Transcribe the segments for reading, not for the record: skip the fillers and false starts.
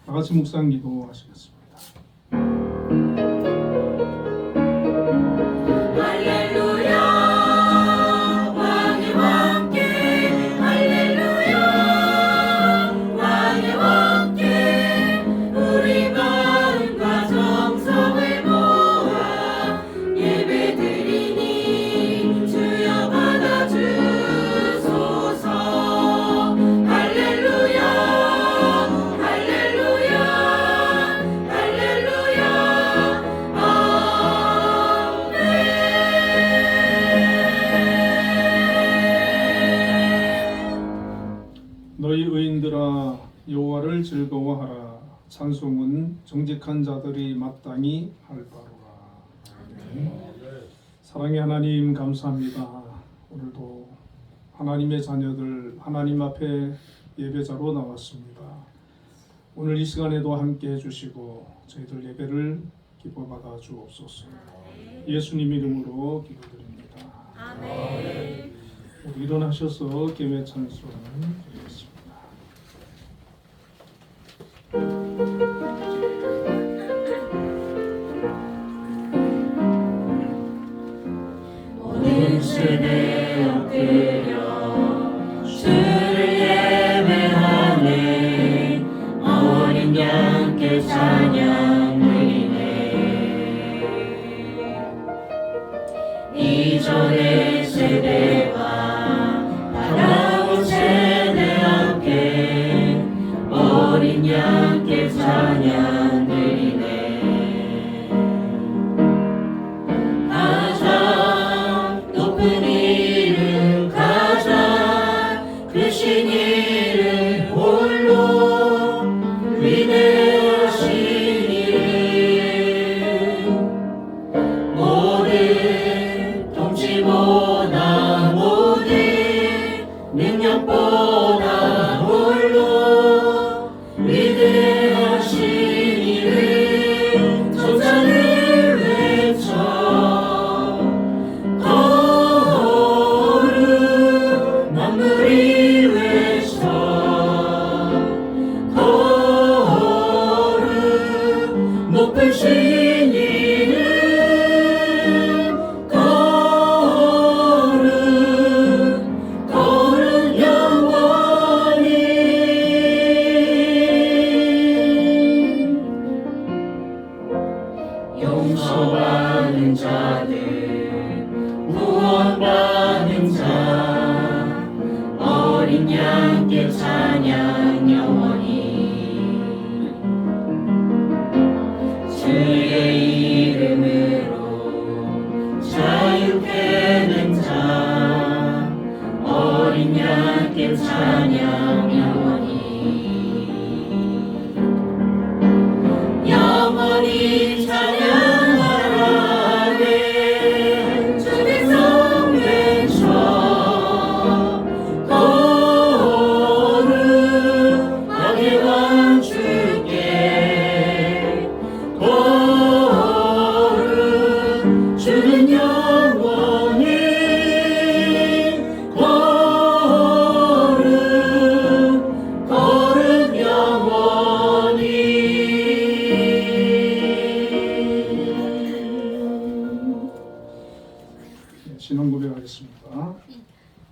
다 같이 묵상 기도하시겠습니다. 너희 의인들아 여호와를 즐거워하라. 찬송은 정직한 자들이 마땅히 할 바로라. 사랑의 하나님 감사합니다. 오늘도 하나님의 자녀들 하나님 앞에 예배자로 나왔습니다. 오늘 이 시간에도 함께 해주시고 저희들 예배를 기뻐받아 주옵소서. 예수님 이름으로 기도드립니다. 아멘. 우리 일어나셔서 예배 찬송 드리겠습니다. 모든 세대 엎드려 주를 예배하네. 어린 양께 찬양 드리네. 이전의 세대와 다가올 세대 함께 어린 양께 찬양 드리네. 가장 높은 이름, 가장 크신 이름, 홀로 위대하신 이름, 모든 통치보다 모든 능력보다 홀로 위대하신 이름, 천사를 외쳐 거룩, 만물이 외쳐 거룩, 높으신 이름 거룩, 거룩 영원히. 용서받는 자들, 구원받는 자, 어린 양께 찬양 영원히. 주의 이름으로 자유케 된 자, 어린 양께 찬양 영원히. 영원히 찬양하네. 주 백성 외쳐 거룩, 왕의 왕 주께 거룩, 주는 영원히 거룩, 거룩 영원히. 신앙 고백하겠습니다.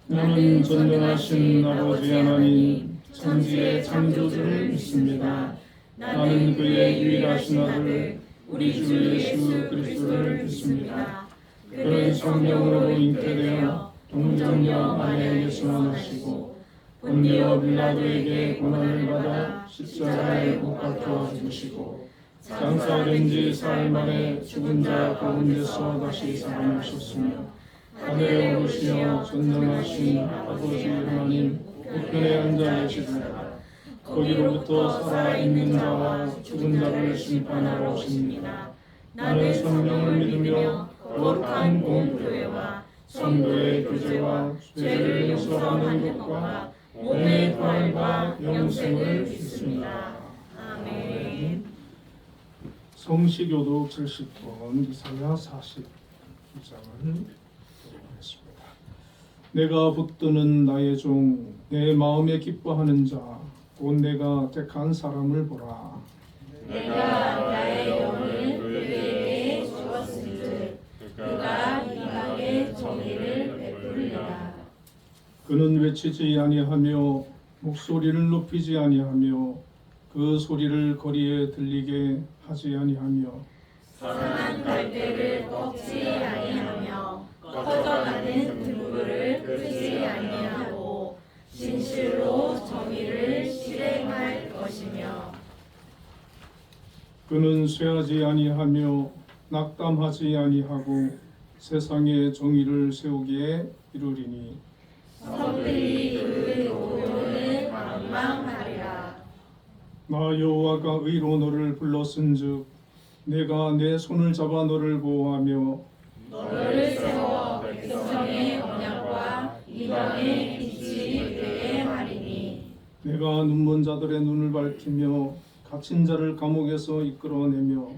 나는 전능하신 아버지 하나님 천지의 창조주를 믿습니다. 나는 그의 유일하신 아들 우리 주 예수 그리스도를 믿습니다. 그는 성령으로 잉태되어 동정녀 마리아에게 수원하시고 본디오 빌라도에게 고난을 받아 십자가에 못 박혀 죽으시고 장사된 지 사흘 만에 죽은 자 가운데서 다시 살아나셨으며 하늘에 오르시며 전능하신 아버지 하나님 우편에 앉아 계시다가 거기로부터 살아있는 자와 죽은 자를 심판하러 오십니다. 나는 성령을 믿으며 거룩한 공교회와 성도의 교제와 죄를 용서하는 것과 몸의 부활과 영생을 믿습니다. 아멘. 성시교독 70권 이사야 42장을 내가 붙드는 나의 종, 내 마음에 기뻐하는 자, 곧 내가 택한 사람을 보라. 내가 나의 영을 그에게 주었은즉 그가 이방의 정의를 베풀리라. 그는 외치지 아니하며 목소리를 높이지 아니하며 그 소리를 거리에 들리게 하지 아니하며 선한 갈대를 꺾지 아니하며 꺼져가는 등불을 끄지 아니하고 진실로 정의를 실행할 것이며 그는 쇠하지 아니하며 낙담하지 아니하고 세상에 정의를 세우기에 이르리니 성들이 그 도를 방망하리라. 나 여호와가 의로 너를 불렀은즉 내가 내 손을 잡아 너를 보호하며 너를 세워 백성의 언약과 이방의 빛이 되게 하리니 내가 눈먼 자들의 눈을 밝히며 갇힌 자를 감옥에서 이끌어내며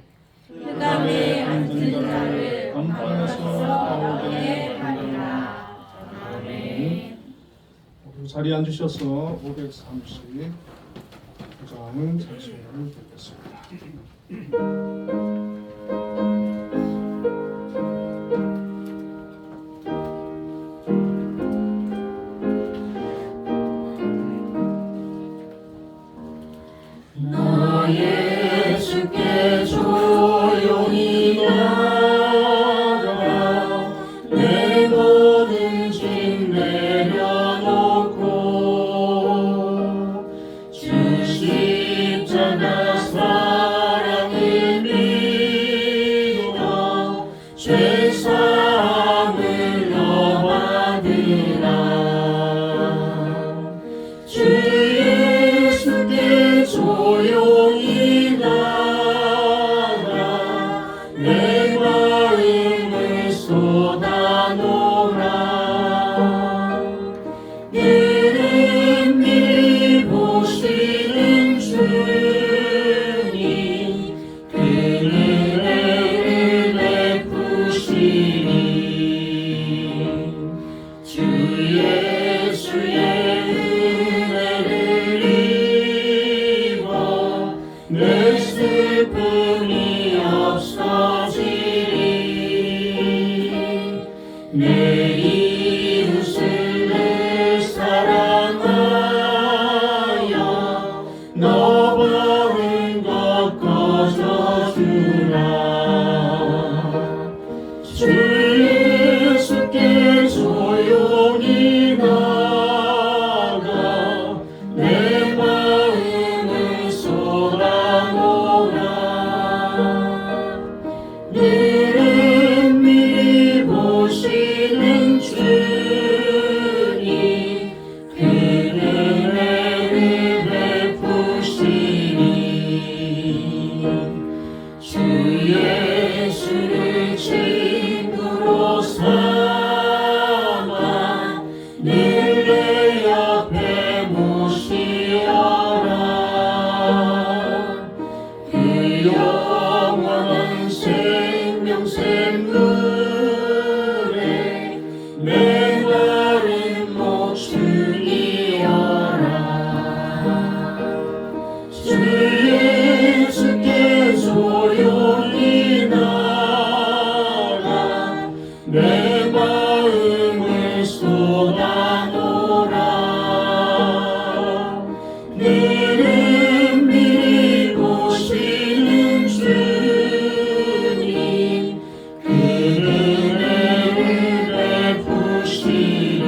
흑암에 앉은 자를 감방에서 나오게 하리라. 아멘. 우리 자리에 앉으셔서 539장 찬송을 듣겠습니다. 너의 주께 조용히 나가 내 모든 짐 내려놓고 주 십자가 사랑을 믿어 죄사함을 너 받으라. 주 예수께 조용히 나가 내 마음을 쏟아놓으라. 능히 보시는 주님 그 은혜를 베푸시니 주 예수의 내 슬픔이 없어지리. 내 이웃을 늘 사랑하여 너 바른 것 거저주라. 주 예수께 조용히 나가 내 마음을 쏟아놓으라. 능히 보시는 주님 그 은혜를 베푸시니 주 예수를 친구로 삼아 늘 내 옆에 모시어라. 그 영원한 생명 샘물에 내 마른 목줄 이어라. 주 예수께 조용히 나가 내 마음을 쏟아놓으라. 능히 보시는 주님 그 은혜를 베푸시니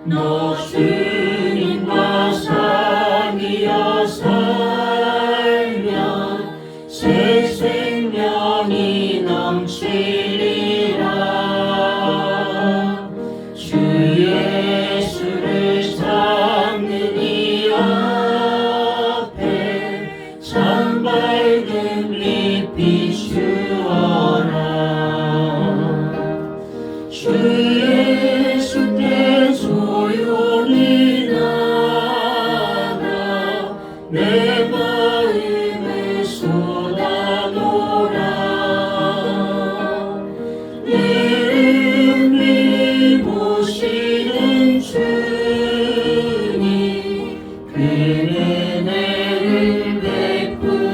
너 주님과 사귀어 살면 새 생명이 넘치리라. 주 예수를 찾는 이 앞에 참 밝은 빛 비추어라. 주 예수께 조용히 나가 내 마음을 쏟아놓으라. 능히 보시는 주님 은혜를 베푸시니.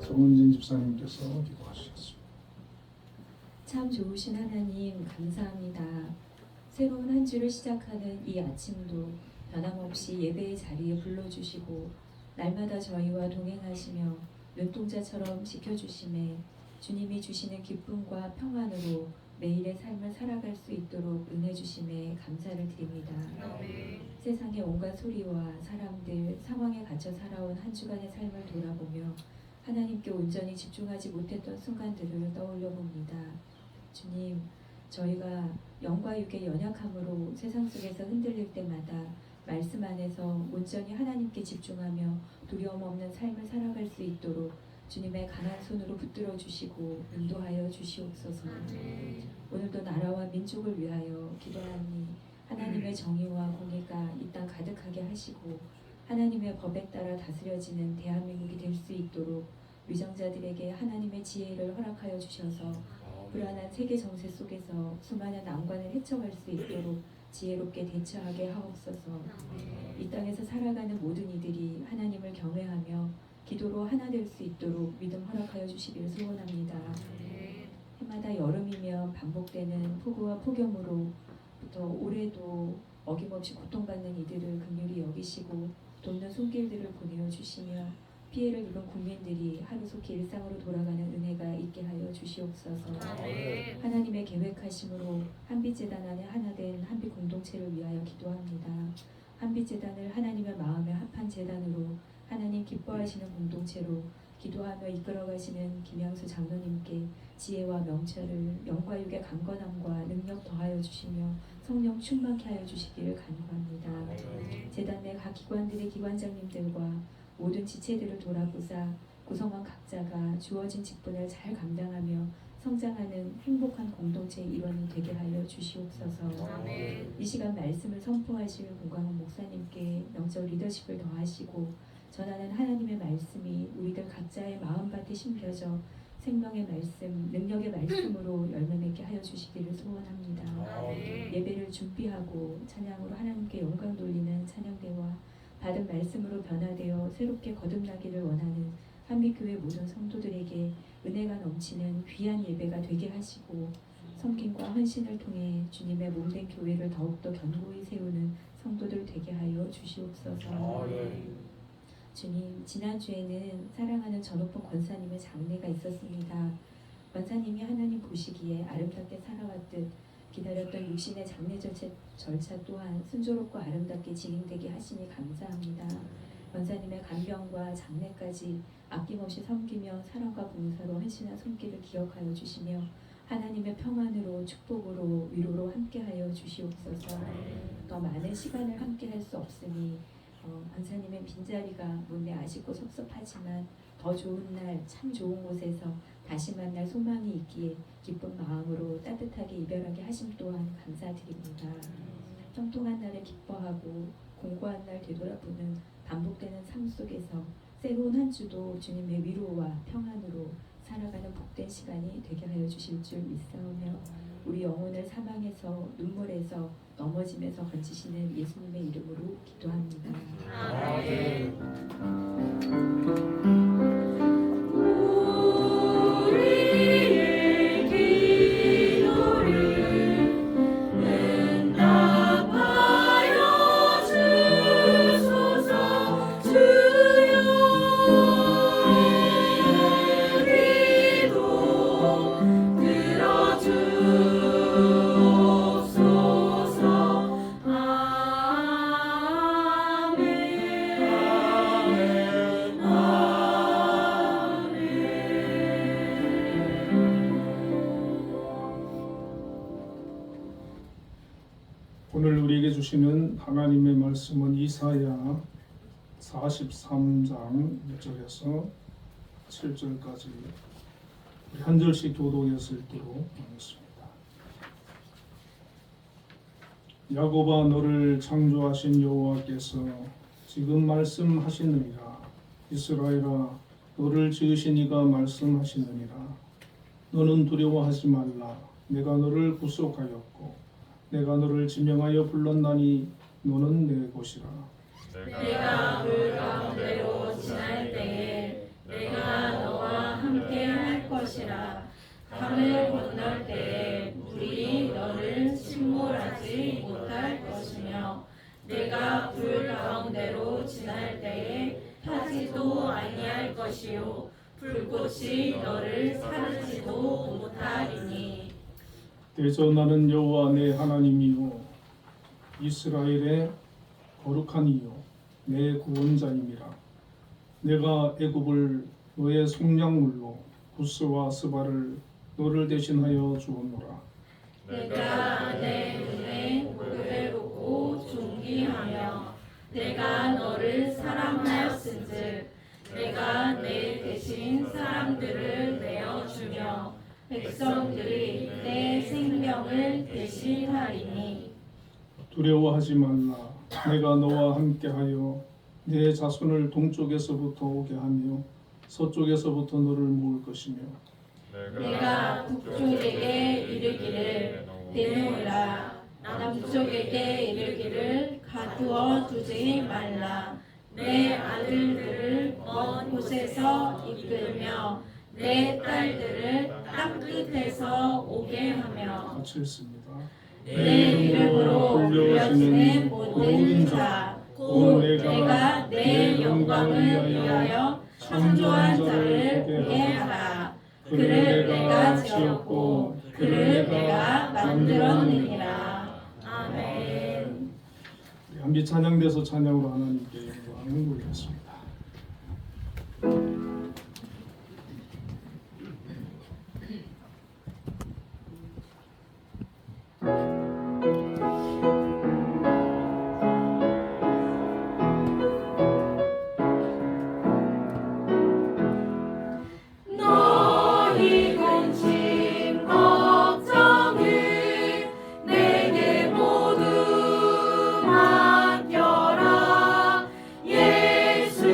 정은진 집사님께서 기도하시겠습니다. 참 좋으신 하나님 감사합니다. 새로운 한 주를 시작하는 이 아침도 변함없이 예배의 자리에 불러주시고 날마다 저희와 동행하시며 눈동자처럼 지켜주심에 주님이 주시는 기쁨과 평안으로 매일의 삶을 살아갈 수 있도록 은혜 주심에 감사를 드립니다. 세상의 온갖 소리와 사람들, 상황에 갇혀 살아온 한 주간의 삶을 돌아보며 하나님께 온전히 집중하지 못했던 순간들을 떠올려 봅니다. 주님, 저희가 영과 육의 연약함으로 세상 속에서 흔들릴 때마다 말씀 안에서 온전히 하나님께 집중하며 두려움 없는 삶을 살아갈 수 있도록 주님의 강한 손으로 붙들어 주시고 인도하여 주시옵소서. 오늘도 나라와 민족을 위하여 기도하니 하나님의 정의와 공의가 이 땅 가득하게 하시고 하나님의 법에 따라 다스려지는 대한민국이 될 수 있도록 위정자들에게 하나님의 지혜를 허락하여 주셔서 불안한 세계 정세 속에서 수많은 난관을 헤쳐갈 수 있도록 지혜롭게 대처하게 하옵소서. 이 땅에서 살아가는 모든 이들이 하나님을 경외하며 기도로 하나 될 수 있도록 믿음 허락하여 주시기를 소원합니다. 해마다 여름이면 반복되는 폭우와 폭염으로부터 올해도 어김없이 고통받는 이들을 긍휼히 여기시고 돕는 손길들을 보내어 주시며 피해를 입은 국민들이 하루속히 일상으로 돌아가는 은혜가 있게 하여 주시옵소서. 하나님의 계획하심으로 한빛재단 안에 하나 된 한빛 공동체를 위하여 기도합니다. 한빛재단을 하나님의 마음에 합한 재단으로 하나님 기뻐하시는 공동체로 기도하며 이끌어가시는 김양수 장로님께 지혜와 명철을 영과 육의 강건함과 능력 더하여 주시며 성령 충만케 하여 주시기를 간구합니다. 재단 내 각 기관들의 기관장님들과 모든 지체들을 돌아보사 구성원 각자가 주어진 직분을 잘 감당하며 성장하는 행복한 공동체의 일원이 되게 하여 주시옵소서. 이 시간 말씀을 선포하실 공광훈 목사님께 영적 리더십을 더하시고 전하는 하나님의 말씀이 우리들 각자의 마음밭에 심겨져 생명의 말씀, 능력의 말씀으로 열매 맺게 하여 주시기를 소원합니다. 예배를 준비하고 찬양으로 하나님께 영광 돌리는 찬양대와 받은 말씀으로 변화되어 새롭게 거듭나기를 원하는 한빛교회 모든 성도들에게 은혜가 넘치는 귀한 예배가 되게 하시고 섬김과 헌신을 통해 주님의 몸된 교회를 더욱더 견고히 세우는 성도들 되게 하여 주시옵소서. 주님, 지난주에는 사랑하는 전호봉 권사님의 장례가 있었습니다. 권사님이 하나님 보시기에 아름답게 살아왔듯 기다렸던 육신의 장례 절차 또한 순조롭고 아름답게 진행되게 하시니 감사합니다. 권사님의 간병과 장례까지 아낌없이 섬기며 사랑과 봉사로 헌신한 손길을 기억하여 주시며 하나님의 평안으로 축복으로 위로로 함께하여 주시옵소서. 더 많은 시간을 함께할 수 없으니 권사님의 빈자리가 몸에 아쉽고 섭섭하지만 더 좋은 날, 참 좋은 곳에서 다시 만날 소망이 있기에 기쁜 마음으로 따뜻하게 이별하게 하심 또한 감사드립니다. 평통한 날을 기뻐하고 공고한 날 되돌아보는 반복되는 삶 속에서 새로운 한 주도 주님의 위로와 평안으로 살아가는 복된 시간이 되게 하여 주실 줄 믿사오며 우리 영혼을 사망에서 눈물에서 넘어짐에서 건지시는 예수님의 이름으로 기도합니다. 우리의 기도를 응답하여 주소서. 주여 우리 기도 들어주옵소서. 아멘. 오늘 우리에게 주시는 하나님의 말씀은 이사야 43장 1절에서 7절까지 우리 한 절씩 교독해서 읽도록 하겠습니다. 야곱아, 너를 창조하신 여호와께서 지금 말씀하시느니라. 이스라엘아, 너를 지으신 이가 말씀하시느니라. 너는 두려워하지 말라. 내가 너를 구속하였고 내가 너를 지명하여 불렀나니 너는 내 것이라. 내가 물 가운데로 지날 때에 내가 너와 함께 할 것이라. 강을 건널 때에 물이 너를 침몰하지 못할 것이며 내가 불 가운데로 지날 때에 타지도 아니할 것이요 불꽃이 너를 사르지도 못하리니. 대저 나는 여호와 내 하나님이요 이스라엘의 거룩한 이요 내 구원자임이라. 내가 애굽을 너의 속량물로 구스와 스바를 너를 대신하여 주었노라. 내가 내 눈에 복을 보고 존귀하며 내가 너를 사랑하였은즉 내가 내 대신 사람들을 내어주며 백성들이 내 생명을 대신하리니. 두려워하지 말라. 내가 너와 함께하여 내 자손을 동쪽에서부터 오게 하며 서쪽에서부터 너를 모을 것이며 내가 북쪽에게 이르기를 내놓으라. 남쪽에게 이르기를 가두어 두지 말라. 내 아들들을 먼 곳에서 이끌며 내 딸들을 땅 끝에서 오게 하며 같이 읽습니다. 내 이름으로 불려지는 모든 자 곧 내가 내 영광을 위하여 창조한 자를 오게 하라. 그를 내가 지었고 그를 내가 만들었느니라. 아멘. 우리 함께 찬양돼서 찬양으로 하나님께 영광을 돌리겠습니다. 너희 근심 걱정을 내게 모두 맡겨라. 예수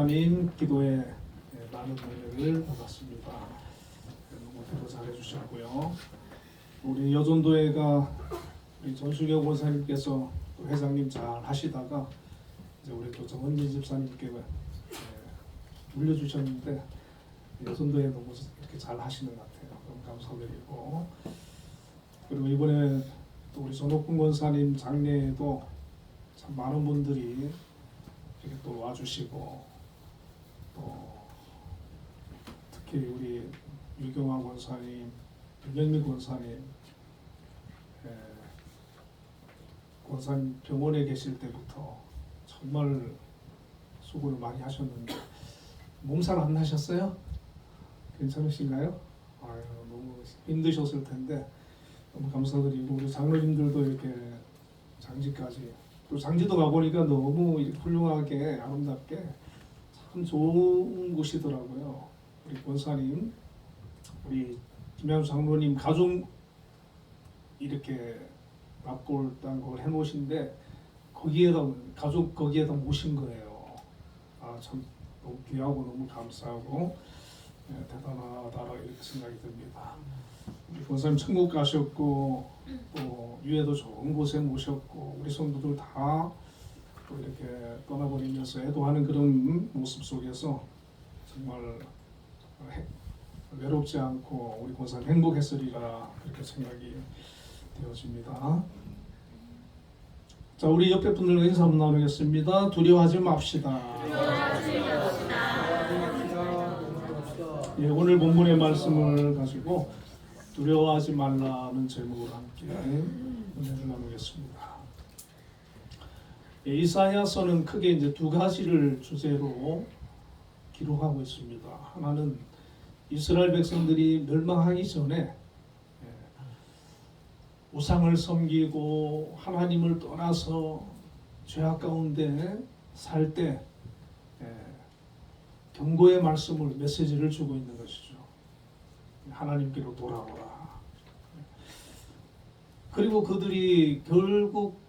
권사님 기도에 많은 은혜를 받았습니다. 너무 기도 잘해주셨고요. 우리 여전도회가 우리 전수경 권사님께서 또 회장님 잘 하시다가 이제 우리 또 정은진 집사님께 물려주셨는데 여전도회 너무 이렇게 잘 하시는 것 같아요. 너무 감사드리고, 그리고 이번에 또 우리 전옥근 권사님 장례에도 참 많은 분들이 이렇게 또 와주시고, 또 특히 우리 유경화 권사님, 윤영미 권사님, 권사님 병원에 계실 때부터 정말 수고를 많이 하셨는데 몸살 안 나셨어요? 괜찮으신가요? 아유, 너무 힘드셨을 텐데 너무 감사드리고, 우리 장로님들도 이렇게 장지까지, 또 장지도 가보니까 너무 훌륭하게 아름답게 참 좋은 곳이더라고요. 우리 권사님, 우리 김양수 장로님 가족 이렇게 납골 딴 걸 해놓으신데 거기에다 가족 거기에다 모신 거예요. 아, 참 너무 귀하고 너무 감사하고 대단하다 이렇게 생각이 듭니다. 우리 권사님 천국 가셨고 또 유해도 좋은 곳에 모셨고 우리 성도들 다 또 이렇게 떠나버리면서 애도하는 그런 모습 속에서 정말 외롭지 않고 우리 권사님 행복했으리라 그렇게 생각이 되어집니다. 자, 우리 옆에 분들과 인사 한번 나누겠습니다. 두려워하지 맙시다. 예, 오늘 본문의 말씀을 가지고 두려워하지 말라는 제목으로 함께 은혜를 나누겠습니다. 예, 이사야서는 크게 이제 두 가지를 주제로 기록하고 있습니다. 하나는 이스라엘 백성들이 멸망하기 전에 우상을 섬기고 하나님을 떠나서 죄악 가운데 살 때 경고의 말씀을, 메시지를 주고 있는 것이죠. 하나님께로 돌아오라. 그리고 그들이 결국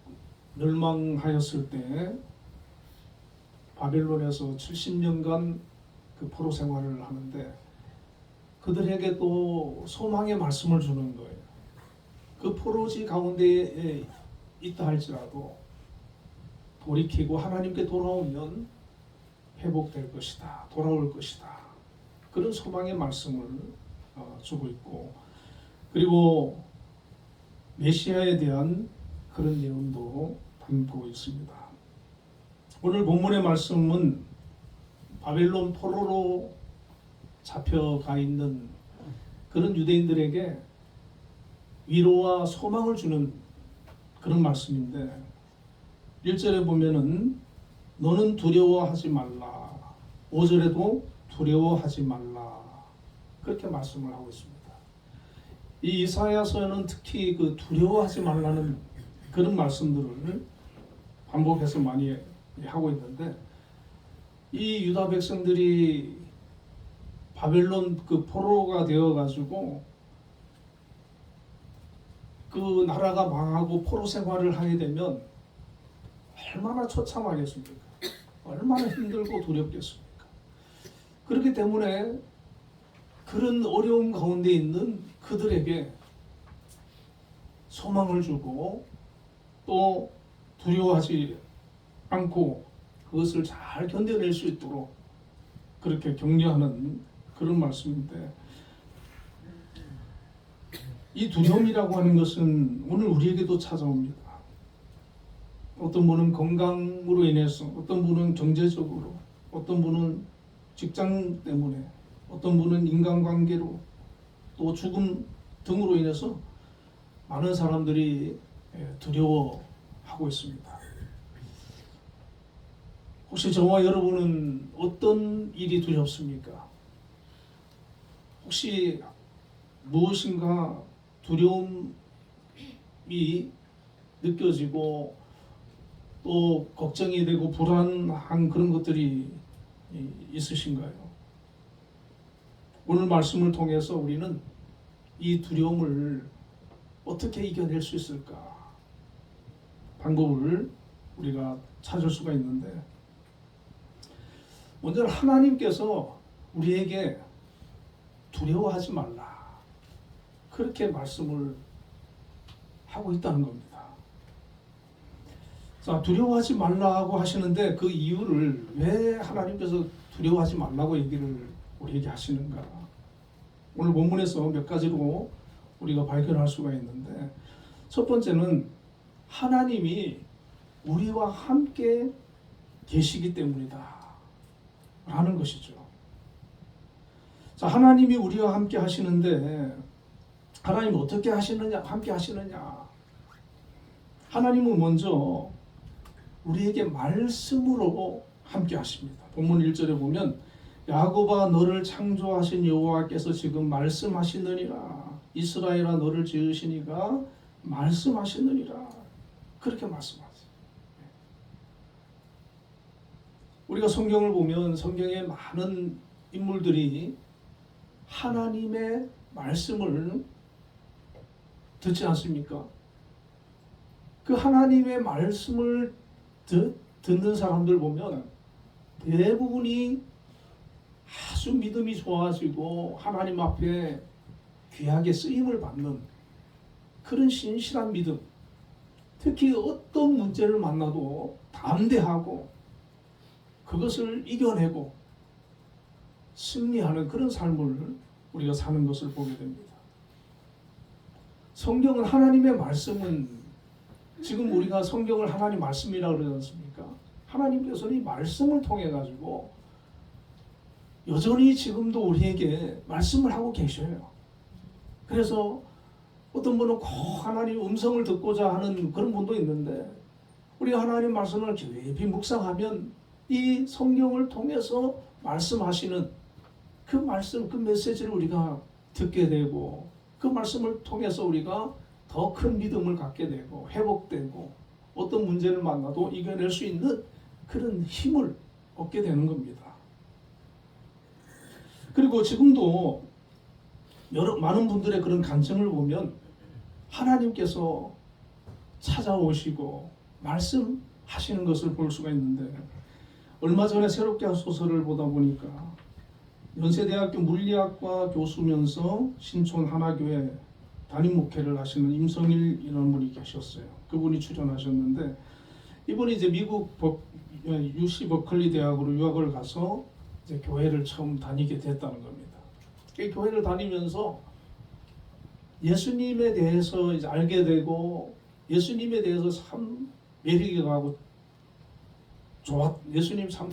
멸망하였을 때 바벨론에서 70년간 그 포로 생활을 하는데 그들에게 또 소망의 말씀을 주는 거예요. 그 포로지 가운데에 있다 할지라도 돌이키고 하나님께 돌아오면 회복될 것이다, 돌아올 것이다, 그런 소망의 말씀을 주고 있고, 그리고 메시아에 대한 그런 예언도 담고 있습니다. 오늘 본문의 말씀은 바벨론 포로로 잡혀가 있는 그런 유대인들에게 위로와 소망을 주는 그런 말씀인데, 1절에 보면은 너는 두려워하지 말라, 5절에도 두려워하지 말라, 그렇게 말씀을 하고 있습니다. 이 이사야서에는 특히 그 두려워하지 말라는 그런 말씀들을 반복해서 많이 하고 있는데, 이 유다 백성들이 바벨론 그 포로가 되어 가지고 그 나라가 망하고 포로 생활을 하게 되면 얼마나 처참하겠습니까? 얼마나 힘들고 두렵겠습니까? 그렇기 때문에 그런 어려움 가운데 있는 그들에게 소망을 주고 또 두려워하지 않고 그것을 잘 견뎌낼 수 있도록 그렇게 격려하는 그런 말씀인데, 이 두려움이라고 하는 것은 오늘 우리에게도 찾아옵니다. 어떤 분은 건강으로 인해서, 어떤 분은 경제적으로, 어떤 분은 직장 때문에, 어떤 분은 인간관계로, 또 죽음 등으로 인해서 많은 사람들이 두려워하고 있습니다. 혹시 저와 여러분은 어떤 일이 두렵습니까? 혹시 무엇인가 두려움이 느껴지고 또 걱정이 되고 불안한 그런 것들이 있으신가요? 오늘 말씀을 통해서 우리는 이 두려움을 어떻게 이겨낼 수 있을까? 방법을 우리가 찾을 수가 있는데, 먼저 하나님께서 우리에게 두려워하지 말라 그렇게 말씀을 하고 있다는 겁니다. 자, 두려워하지 말라고 하시는데 그 이유를 왜 하나님께서 두려워하지 말라고 얘기를 우리에게 하시는가? 오늘 본문에서 몇 가지로 우리가 발견할 수가 있는데, 첫 번째는 하나님이 우리와 함께 계시기 때문이다 라는 것이죠. 자, 하나님이 우리와 함께 하시는데 하나님 어떻게 하시느냐, 함께 하시느냐? 하나님은 먼저 우리에게 말씀으로 함께 하십니다. 본문 1절에 보면 야곱아 너를 창조하신 여호와께서 지금 말씀하시느니라. 이스라엘아 너를 지으시니가 말씀하시느니라. 그렇게 말씀하세요. 우리가 성경을 보면 성경에 많은 인물들이 하나님의 말씀을 듣지 않습니까? 그 하나님의 말씀을 듣는 사람들 보면 대부분이 아주 믿음이 좋아지고 하나님 앞에 귀하게 쓰임을 받는 그런 신실한 믿음, 특히 어떤 문제를 만나도 담대하고 그것을 이겨내고 승리하는 그런 삶을 우리가 사는 것을 보게 됩니다. 성경은 하나님의 말씀은, 지금 우리가 성경을 하나님 말씀이라고 그러지 않습니까? 하나님께서는 이 말씀을 통해 가지고 여전히 지금도 우리에게 말씀을 하고 계셔요. 그래서 어떤 분은 꼭 하나님 음성을 듣고자 하는 그런 분도 있는데, 우리가 하나님 말씀을 깊이 묵상하면 이 성경을 통해서 말씀하시는 그 말씀, 그 메시지를 우리가 듣게 되고, 그 말씀을 통해서 우리가 더 큰 믿음을 갖게 되고 회복되고 어떤 문제를 만나도 이겨낼 수 있는 그런 힘을 얻게 되는 겁니다. 그리고 지금도 많은 분들의 그런 간증을 보면 하나님께서 찾아오시고 말씀하시는 것을 볼 수가 있는데, 얼마 전에 새롭게 소설을 보다 보니까 연세대학교 물리학과 교수면서 신촌 하나교회 담임 목회를 하시는 임성일 이라는 분이 계셨어요. 그분이 출연하셨는데, 이분이 이제 미국 UC 버클리 대학으로 유학을 가서 이제 교회를 처음 다니게 됐다는 겁니다. 그 교회를 다니면서 예수님에 대해서 이제 알게 되고, 예수님에 대해서 참 매력이 가고 예수님 참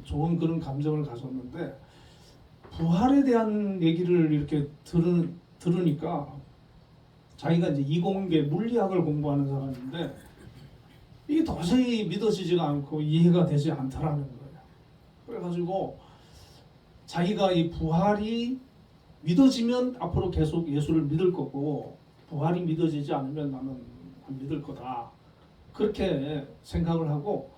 좋은 그런 감정을 가졌는데, 부활에 대한 얘기를 이렇게 들으니까 자기가 이제 이공계 물리학을 공부하는 사람인데 이게 도저히 믿어지지가 않고 이해가 되지 않더라는 거예요. 그래가지고 자기가 이 부활이 믿어지면 앞으로 계속 예수를 믿을 거고, 부활이 믿어지지 않으면 나는 안 믿을 거다, 그렇게 생각을 하고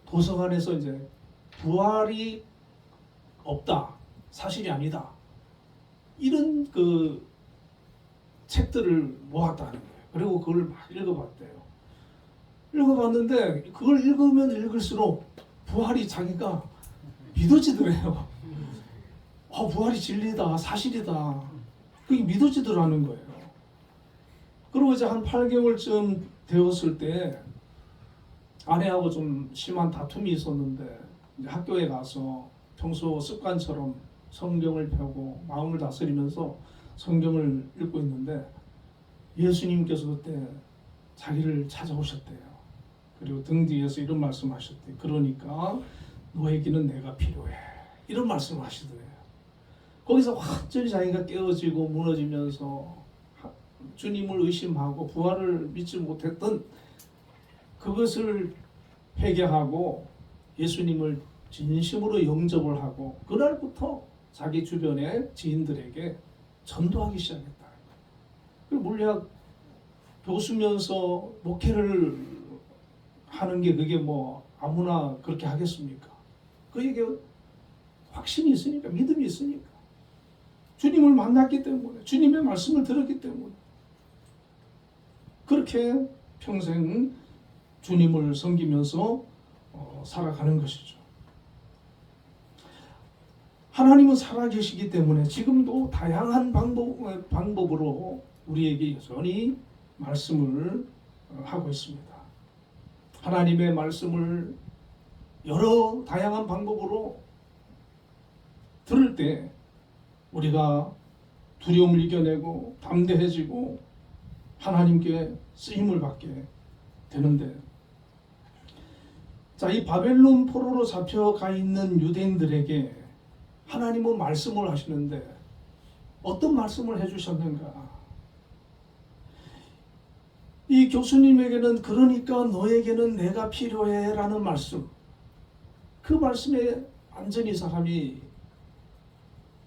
도서관에서 이제 부활이 없다, 사실이 아니다, 이런 그 책들을 모았다는 거예요. 그리고 그걸 막 읽어봤대요. 읽어봤는데 그걸 읽으면 읽을수록 부활이 자기가 믿어지더래요. 부활이 진리다, 사실이다, 그게 믿어지더라는 거예요. 그리고 이제 한 8개월쯤 되었을 때 아내하고 좀 심한 다툼이 있었는데, 이제 학교에 가서 평소 습관처럼 성경을 펴고 마음을 다스리면서 성경을 읽고 있는데 예수님께서 그때 자기를 찾아오셨대요. 그리고 등 뒤에서 이런 말씀하셨대요. 그러니까 너에게는 내가 필요해, 이런 말씀을 하시더래요. 거기서 완전히 자기가 깨어지고 무너지면서 주님을 의심하고 부활을 믿지 못했던 그것을 회개하고 예수님을 진심으로 영접을 하고, 그날부터 자기 주변의 지인들에게 전도하기 시작했다. 그리고 물리학 교수면서 목회를 하는 게 그게 뭐 아무나 그렇게 하겠습니까? 그에게 확신이 있으니까, 믿음이 있으니까, 주님을 만났기 때문에, 주님의 말씀을 들었기 때문에 그렇게 평생 주님을 섬기면서 살아가는 것이죠. 하나님은 살아계시기 때문에 지금도 다양한 방법으로 우리에게 여전히 말씀을 하고 있습니다. 하나님의 말씀을 여러 다양한 방법으로 들을 때 우리가 두려움을 이겨내고 담대해지고 하나님께 쓰임을 받게 되는데, 자, 이 바벨론 포로로 잡혀가 있는 유대인들에게 하나님은 말씀을 하시는데 어떤 말씀을 해주셨는가? 이 교수님에게는 그러니까 너에게는 내가 필요해 라는 말씀, 그 말씀에 완전히 사람이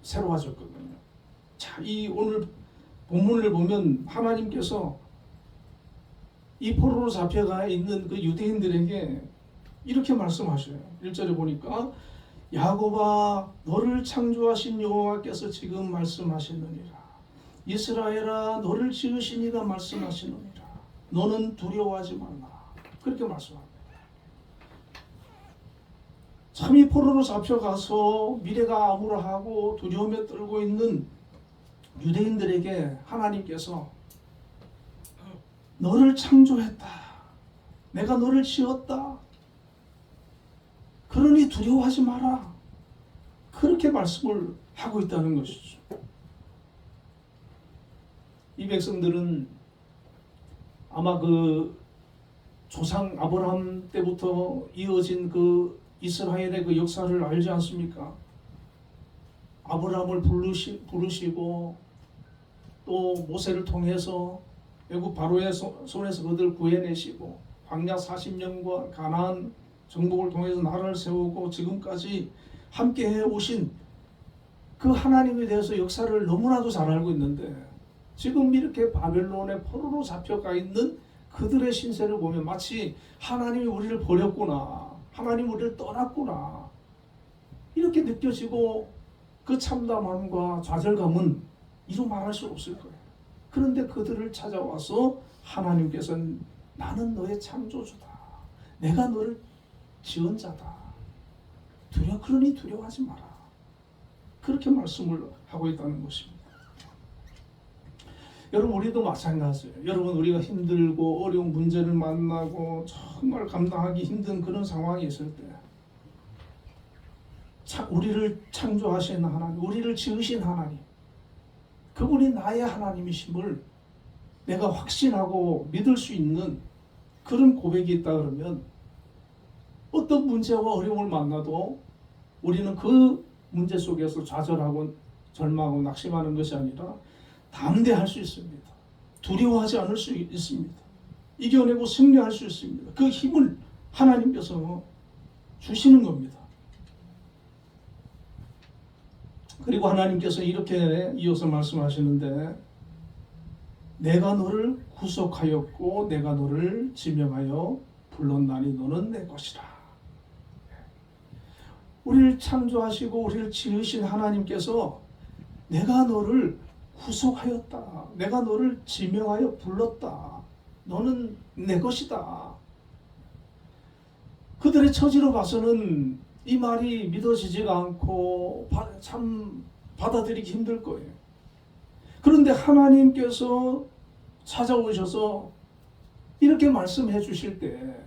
새로워졌거든요. 자, 이 오늘 본문을 보면 하나님께서 이 포로로 잡혀가 있는 그 유대인들에게 이렇게 말씀하셔요. 1절에 보니까 야곱아 너를 창조하신 여호와께서 지금 말씀하시느니라. 이스라엘아 너를 지으신 이가 말씀하시느니라. 너는 두려워하지 말라. 그렇게 말씀합니다. 참 이 포로로 잡혀가서 미래가 암울하고 두려움에 떨고 있는 유대인들에게 하나님께서 너를 창조했다. 내가 너를 지었다. 그러니 두려워하지 마라. 그렇게 말씀을 하고 있다는 것이죠. 이 백성들은 아마 그 조상 아브라함 때부터 이어진 그 이스라엘의 그 역사를 알지 않습니까? 아브라함을 부르시고 또 모세를 통해서 애굽 바로의 손에서 그들을 구해내시고 광야 40년과 가나안 정복을 통해서 나라를 세우고 지금까지 함께해 오신 그 하나님에 대해서 역사를 너무나도 잘 알고 있는데, 지금 이렇게 바벨론의 포로로 잡혀가 있는 그들의 신세를 보면 마치 하나님이 우리를 버렸구나, 하나님 우리를 떠났구나 이렇게 느껴지고, 그 참담함과 좌절감은 이루 말할 수 없을 거예요. 그런데 그들을 찾아와서 하나님께서는 나는 너의 창조주다. 내가 너를 지은 자다. 그러니 두려워하지 마라. 그렇게 말씀을 하고 있다는 것입니다. 여러분, 우리도 마찬가지예요. 여러분, 우리가 힘들고 어려운 문제를 만나고 정말 감당하기 힘든 그런 상황이 있을 때 우리를 창조하신 하나님, 우리를 지으신 하나님, 그분이 나의 하나님이심을 내가 확신하고 믿을 수 있는 그런 고백이 있다 그러면 어떤 문제와 어려움을 만나도 우리는 그 문제 속에서 좌절하고 절망하고 낙심하는 것이 아니라 담대할 수 있습니다. 두려워하지 않을 수 있습니다. 이겨내고 승리할 수 있습니다. 그 힘을 하나님께서 주시는 겁니다. 그리고 하나님께서 이렇게 이어서 말씀하시는데, 내가 너를 구속하였고 내가 너를 지명하여 불렀나니 너는 내 것이라. 우리를 창조하시고 우리를 지으신 하나님께서 내가 너를 구속하였다. 내가 너를 지명하여 불렀다. 너는 내 것이다. 그들의 처지로 봐서는 이 말이 믿어지지가 않고 참 받아들이기 힘들 거예요. 그런데 하나님께서 찾아오셔서 이렇게 말씀해 주실 때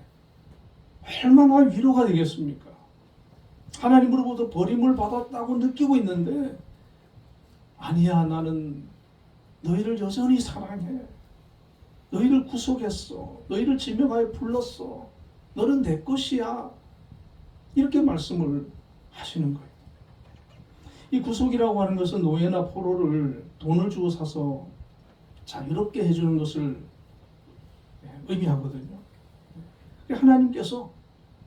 얼마나 위로가 되겠습니까? 하나님으로부터 버림을 받았다고 느끼고 있는데, 아니야, 나는 너희를 여전히 사랑해. 너희를 구속했어. 너희를 지명하여 불렀어. 너는 내 것이야. 이렇게 말씀을 하시는 거예요. 이 구속이라고 하는 것은 노예나 포로를 돈을 주고 사서 자유롭게 해주는 것을 의미하거든요. 하나님께서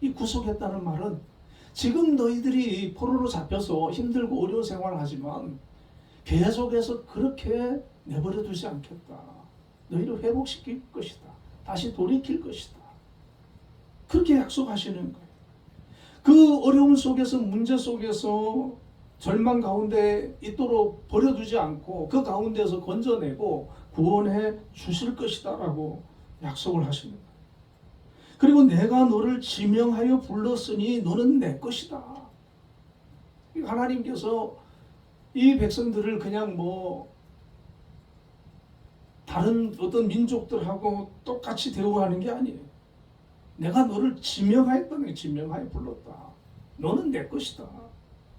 이 구속했다는 말은 지금 너희들이 포로로 잡혀서 힘들고 어려운 생활을 하지만 계속해서 그렇게 내버려 두지 않겠다. 너희를 회복시킬 것이다. 다시 돌이킬 것이다. 그렇게 약속하시는 거예요. 그 어려움 속에서, 문제 속에서, 절망 가운데 있도록 버려두지 않고 그 가운데서 건져내고 구원해 주실 것이다 라고 약속을 하시는 거예요. 그리고 내가 너를 지명하여 불렀으니 너는 내 것이다. 하나님께서 이 백성들을 그냥 뭐 다른 어떤 민족들하고 똑같이 대우하는 게 아니에요. 내가 너를 지명하였다. 내가 지명하여 불렀다. 너는 내 것이다.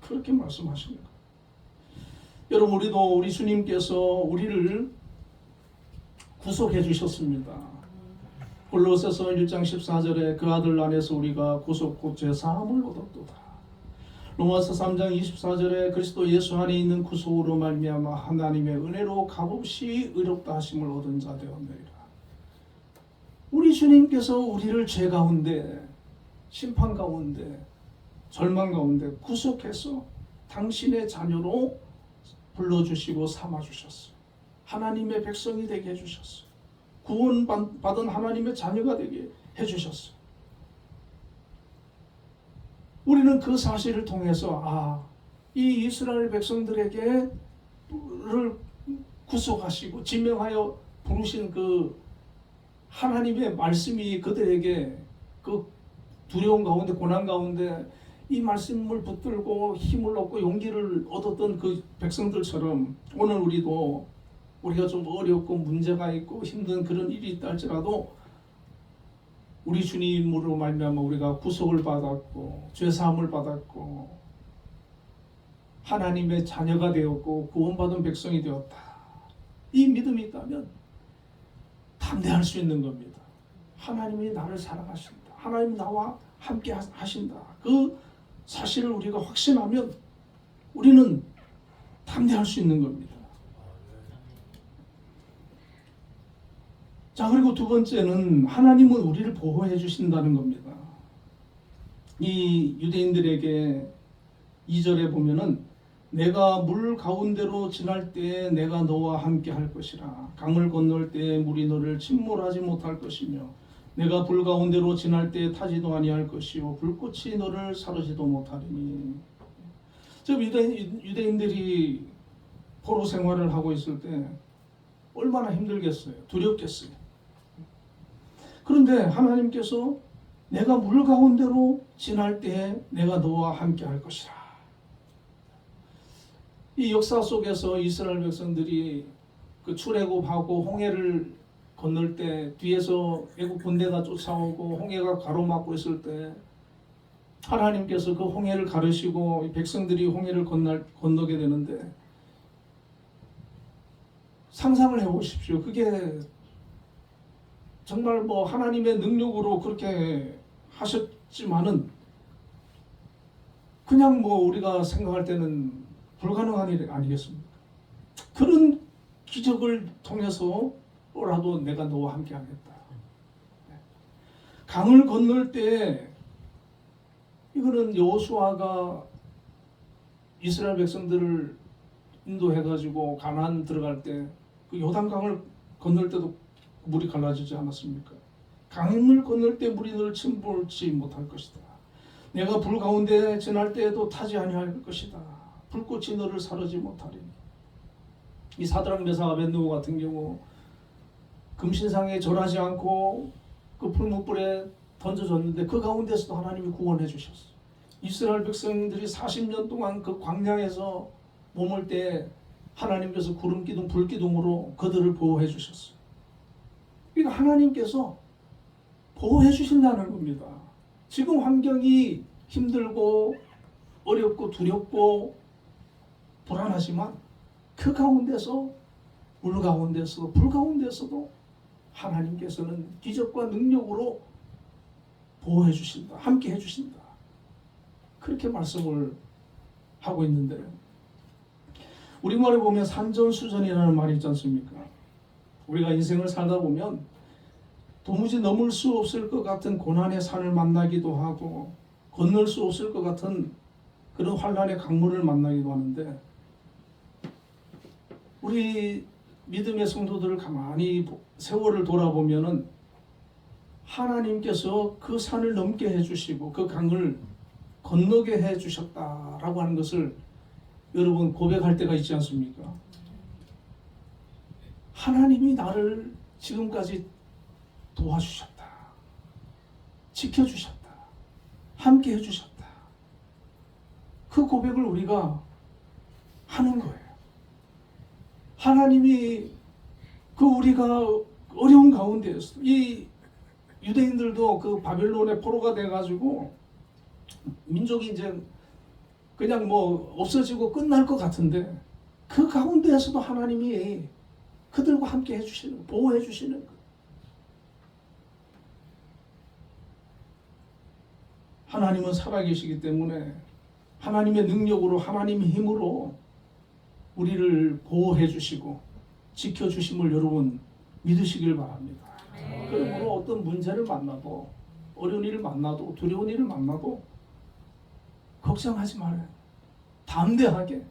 그렇게 말씀하십니다. 여러분, 우리도 우리 주님께서 우리를 구속해 주셨습니다. 골로새서 1장 14절에 그 아들 안에서 우리가 구속 곧 죄사함을 얻었도다. 로마서 3장 24절에 그리스도 예수 안에 있는 구속으로 말미암아 하나님의 은혜로 값없이 의롭다 하심을 얻은 자 되었느니라. 우리 주님께서 우리를 죄 가운데, 심판 가운데, 절망 가운데 구속해서 당신의 자녀로 불러주시고 삼아주셨어요. 하나님의 백성이 되게 해주셨어요. 구원받은 하나님의 자녀가 되게 해주셨어요. 우리는 그 사실을 통해서 이 이스라엘 백성들에게 를 구속하시고 지명하여 부르신 그 하나님의 말씀이 그들에게 그 두려움 가운데 고난 가운데 이 말씀을 붙들고 힘을 얻고 용기를 얻었던 그 백성들처럼 오늘 우리가 좀 어렵고 문제가 있고 힘든 그런 일이 있다 할지라도 우리 주님으로 말미암아 우리가 구속을 받았고 죄사함을 받았고 하나님의 자녀가 되었고 구원받은 백성이 되었다. 이 믿음이 있다면 담대할 수 있는 겁니다. 하나님이 나를 사랑하신다. 하나님이 나와 함께 하신다. 그 사실을 우리가 확신하면 우리는 담대할 수 있는 겁니다. 자, 그리고 두 번째는 하나님은 우리를 보호해 주신다는 겁니다. 이 유대인들에게 2절에 보면은 내가 물 가운데로 지날 때에 내가 너와 함께 할 것이라. 강을 건널 때에 물이 너를 침몰하지 못할 것이며 내가 불 가운데로 지날 때에 타지도 아니할 것이요 불꽃이 너를 사르지도 못하리니. 저 유대인들이 포로 생활을 하고 있을 때 얼마나 힘들겠어요. 두렵겠어요. 그런데 하나님께서 내가 물 가운데로 지날 때에 내가 너와 함께 할 것이라. 이 역사 속에서 이스라엘 백성들이 그 출애굽하고 홍해를 건널 때 뒤에서 애국 군대가 쫓아오고 홍해가 가로막고 있을 때 하나님께서 그 홍해를 가르시고 백성들이 홍해를 건너게 되는데 상상을 해보십시오. 그게 정말 뭐 하나님의 능력으로 그렇게 하셨지만은 그냥 뭐 우리가 생각할 때는 불가능한 일 아니겠습니까? 그런 기적을 통해서라도 내가 너와 함께 하겠다. 강을 건널 때 이거는 여호수아가 이스라엘 백성들을 인도해가지고 가나안 들어갈 때 그 요단강을 건널 때도 물이 갈라지지 않았습니까? 강을 건널 때 물이 너를 침몰치 못할 것이다. 내가 불 가운데 지날 때에도 타지 아니할 것이다. 불꽃이 너를 사르지 못하리니. 이 사드락 메삭 아벳느고 같은 경우 금신상에 절하지 않고 그 풀무불에 던져졌는데 그 가운데서도 하나님이 구원해 주셨어요. 이스라엘 백성들이 40년 동안 그 광야에서 머물 때 하나님께서 구름기둥 불기둥으로 그들을 보호해 주셨어요. 그러니까 하나님께서 보호해 주신다는 겁니다. 지금 환경이 힘들고 어렵고 두렵고 불안하지만 그 가운데서 물 가운데서도 불 가운데서도 하나님께서는 기적과 능력으로 보호해 주신다. 함께 해 주신다. 그렇게 말씀을 하고 있는데 우리말에 보면 산전수전이라는 말이 있지 않습니까? 우리가 인생을 살다 보면 도무지 넘을 수 없을 것 같은 고난의 산을 만나기도 하고 건널 수 없을 것 같은 그런 환난의 강물을 만나기도 하는데 우리 믿음의 성도들을 가만히 세월을 돌아보면은 하나님께서 그 산을 넘게 해주시고 그 강을 건너게 해주셨다라고 하는 것을 여러분 고백할 때가 있지 않습니까? 하나님이 나를 지금까지 도와주셨다. 지켜주셨다. 함께 해주셨다. 그 고백을 우리가 하는 거예요. 하나님이 그 우리가 어려운 가운데에서 이 유대인들도 그 바벨론의 포로가 돼가지고 민족이 이제 그냥 뭐 없어지고 끝날 것 같은데 그 가운데에서도 하나님이 그들과 함께 해주시는, 보호해 주시는 거예요. 하나님은 살아계시기 때문에 하나님의 능력으로, 하나님의 힘으로 우리를 보호해 주시고 지켜 주심을 여러분 믿으시길 바랍니다. 그러므로 어떤 문제를 만나도, 어려운 일을 만나도, 두려운 일을 만나도 걱정하지 말아요. 담대하게.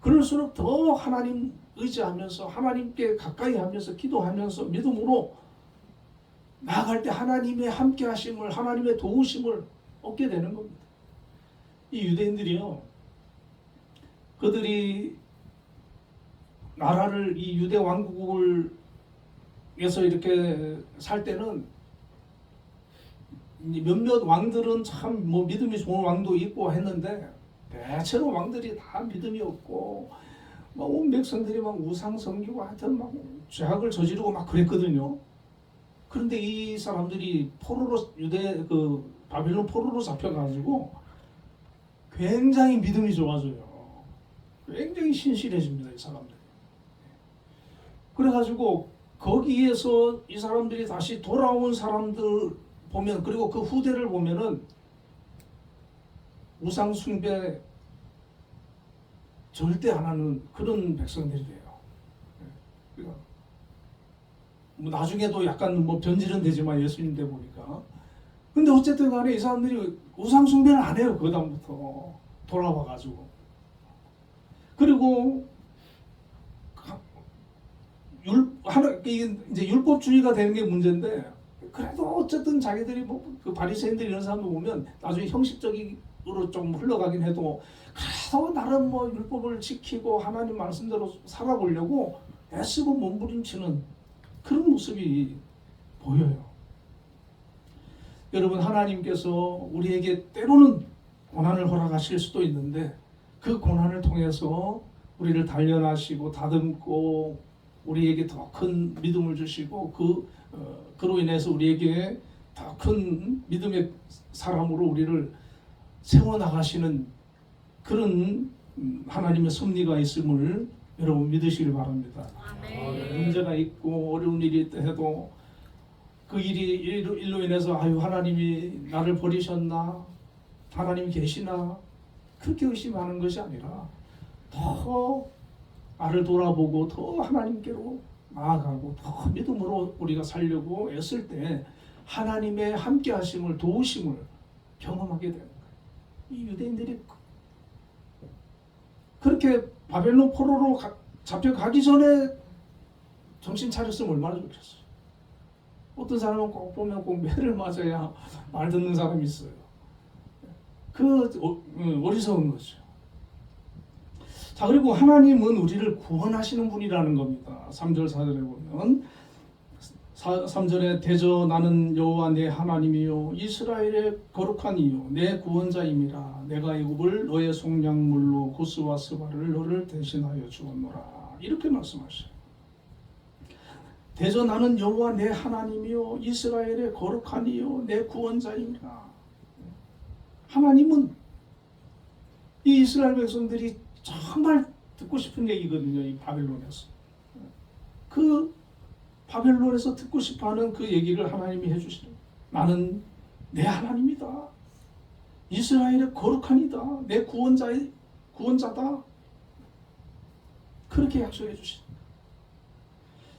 그럴수록 더 하나님 의지하면서 하나님께 가까이 하면서 기도하면서 믿음으로 나아갈 때 하나님의 함께 하심을, 하나님의 도우심을 얻게 되는 겁니다. 이 유대인들이요, 그들이 나라를, 이 유대 왕국을 에서 이렇게 살 때는 몇몇 왕들은 참 뭐 믿음이 좋은 왕도 있고 했는데 대체로 왕들이 다 믿음이 없고 막 온 백성들이 막 우상 섬기고 하여튼 막 죄악을 저지르고 막 그랬거든요. 그런데 이 사람들이 포로로, 유대 그 바빌론 포로로 잡혀가지고 굉장히 믿음이 좋아져요. 굉장히 신실해집니다, 이 사람들. 그래가지고 거기에서 이 사람들이 다시 돌아온 사람들 보면, 그리고 그 후대를 보면은 우상 숭배 절대 안 하는 그런 백성들이 돼요. 그러니까 뭐 나중에도 약간 뭐 변질은 되지만 예수님 때 보니까. 근데 어쨌든 간에 이 사람들이 우상 숭배를 안 해요. 그 다음부터 돌아와가지고. 그리고 이게 이제 율법주의가 되는 게 문제인데, 그래도 어쨌든 자기들이 뭐 그 바리새인들 이런 사람들 보면 나중에 형식적으로 좀 흘러가긴 해도 그래도 나름 뭐 율법을 지키고 하나님 말씀대로 살아보려고 애쓰고 몸부림치는 그런 모습이 보여요. 여러분, 하나님께서 우리에게 때로는 고난을 허락하실 수도 있는데 그 고난을 통해서 우리를 단련하시고 다듬고 우리에게 더 큰 믿음을 주시고 그로 인해서 우리에게 더 큰 믿음의 사람으로 우리를 세워나가시는 그런 하나님의 섭리가 있음을 여러분 믿으시길 바랍니다. 문제가 있고 어려운 일이 있다 해도 그 일로 인해서 아유 하나님이 나를 버리셨나, 하나님이 계시나 그렇게 의심하는 것이 아니라 더 나를 돌아보고 더 하나님께로 나아가고 더 믿음으로 우리가 살려고 애쓸 때 하나님의 함께 하심을, 도우심을 경험하게 되는 거예요. 이 유대인들이 그렇게 바벨론 포로로 잡혀가기 전에 정신 차렸으면 얼마나 좋겠어요. 어떤 사람은 꼭 보면 꼭 매를 맞아야 말 듣는 사람이 있어요. 어리석은 거죠. 자, 그리고 하나님은 우리를 구원하시는 분이라는 겁니다. 3절 4절에 보면 3절에 대저 나는 여호와 내 하나님이요 이스라엘의 거룩한 이요 내 구원자임이라. 내가 애굽을 너의 속량물로 구스와 스바를 너를 대신하여 주었노라. 이렇게 말씀하셔요. 대저 나는 여호와 내 하나님이요 이스라엘의 거룩한 이요 내 구원자임이라. 하나님은 이 이스라엘 백성들이 정말 듣고 싶은 얘기거든요. 이 바벨론에서. 그 바벨론에서 듣고 싶어하는 그 얘기를 하나님이 해주시는, 나는 내 하나님이다. 이스라엘의 거룩한이다. 내 구원자다. 그렇게 약속해 주시는.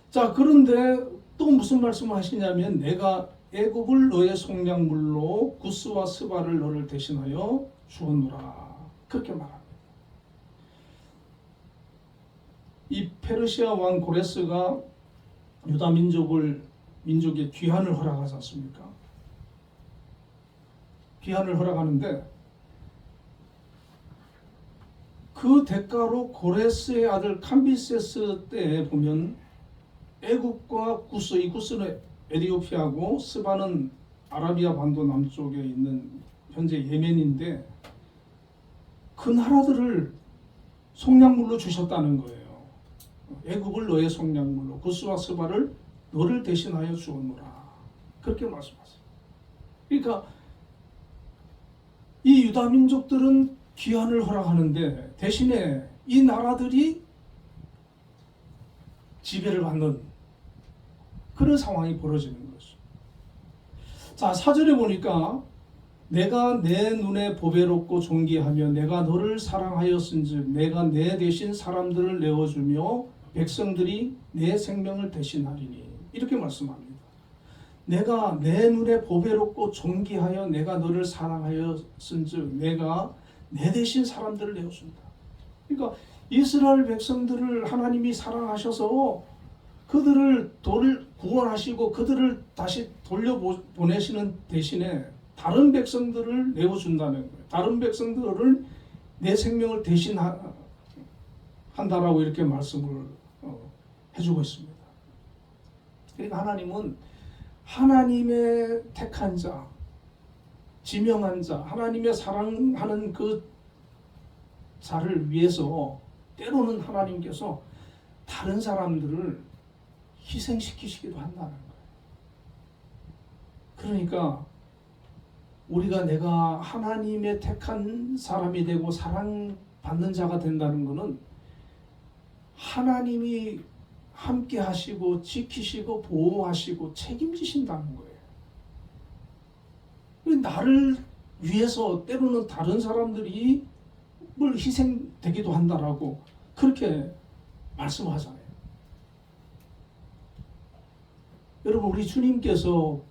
자, 그런데 또 무슨 말씀을 하시냐면 내가 애굽을 너의 속량물로 구스와 스바를 너를 대신하여 주었노라. 그렇게 말합니다. 이 페르시아 왕 고레스가 유다 민족의 귀환을 허락하지 않습니까? 귀환을 허락하는데 그 대가로 고레스의 아들 캄비세스 때 보면 애굽과 구스, 이 구스는 에티오피아고 스바는 아라비아 반도 남쪽에 있는 현재 예멘인데 그 나라들을 속량물로 주셨다는 거예요. 애굽을 너의 속량물로, 구스와 스바를 너를 대신하여 주었노라. 그렇게 말씀하세요. 그러니까 이 유다 민족들은 귀환을 허락하는데 대신에 이 나라들이 지배를 받는 그런 상황이 벌어지는 거죠. 자, 4절에 보니까 내가 내 눈에 보배롭고 존귀하며 내가 너를 사랑하였은즉 내가 내 대신 사람들을 내어주며 백성들이 내 생명을 대신하리니, 이렇게 말씀합니다. 내가 내 눈에 보배롭고 존귀하여 내가 너를 사랑하였은즉 내가 내 대신 사람들을 내어준다. 그러니까 이스라엘 백성들을 하나님이 사랑하셔서 그들을 구원하시고 그들을 다시 돌려보내시는 대신에 다른 백성들을 내어준다는 거예요. 다른 백성들을 내 생명을 대신한다라고 이렇게 말씀을 해주고 있습니다. 그러니까 하나님은 하나님의 택한 자, 지명한 자, 하나님의 사랑하는 그 자를 위해서 때로는 하나님께서 다른 사람들을 희생시키시기도 한다는 거예요. 그러니까 내가 하나님의 택한 사람이 되고 사랑받는 자가 된다는 것은 하나님이 함께 하시고 지키시고 보호하시고 책임지신다는 거예요. 나를 위해서 때로는 다른 사람들이 희생되기도 한다라고 그렇게 말씀하잖아요. 여러분, 우리 주님께서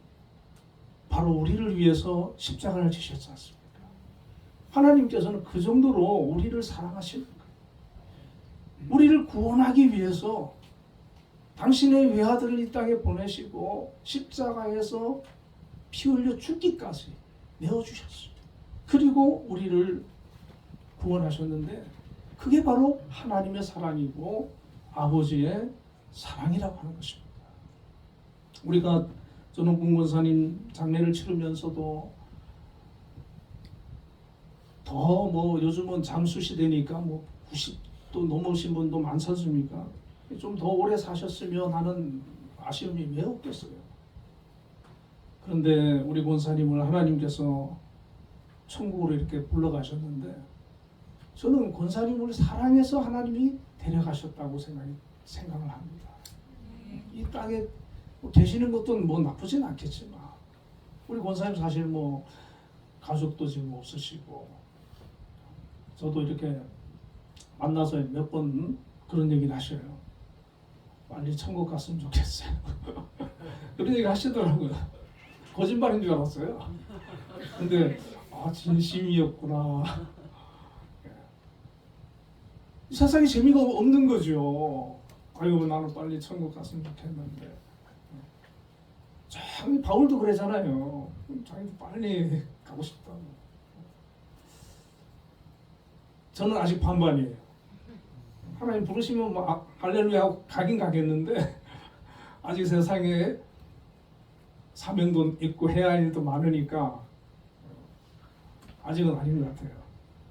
바로 우리를 위해서 십자가를 지셨지 않습니까? 하나님께서는 그 정도로 우리를 사랑하시는 거예요. 우리를 구원하기 위해서 당신의 외아들을 이 땅에 보내시고 십자가에서 피 흘려 죽기까지 내어주셨어요. 그리고 우리를 구원하셨는데 그게 바로 하나님의 사랑이고 아버지의 사랑이라고 하는 것입니다. 우리가 전홍근 권사님 장례를 치르면서도 더 요즘은 장수 시대니까 90도 넘으신 분도 많지 않습니까? 좀 더 오래 사셨으면 하는 아쉬움이 왜 없겠어요. 그런데 우리 권사님을 하나님께서 천국으로 이렇게 불러가셨는데 저는 권사님을 사랑해서 하나님이 데려가셨다고 생각을 합니다. 이 땅에 계시는 것도 나쁘진 않겠지만 우리 권사님 사실 가족도 지금 없으시고 저도 이렇게 만나서 몇 번 그런 얘기를 하셔요. 빨리 천국 갔으면 좋겠어요. 그런 얘기 하시더라고요. 거짓말인 줄 알았어요. 근데 진심이었구나. 세상에 재미가 없는 거죠. 아이고, 나는 빨리 천국 갔으면 좋겠는데. 바울도 그러잖아요. 자기도 빨리 가고 싶다고. 저는 아직 반반이에요. 하나님 부르시면 할렐루야 하고 가긴 가겠는데 아직 세상에 사명도 있고 해야 할 일도 많으니까 아직은 아닌 것 같아요.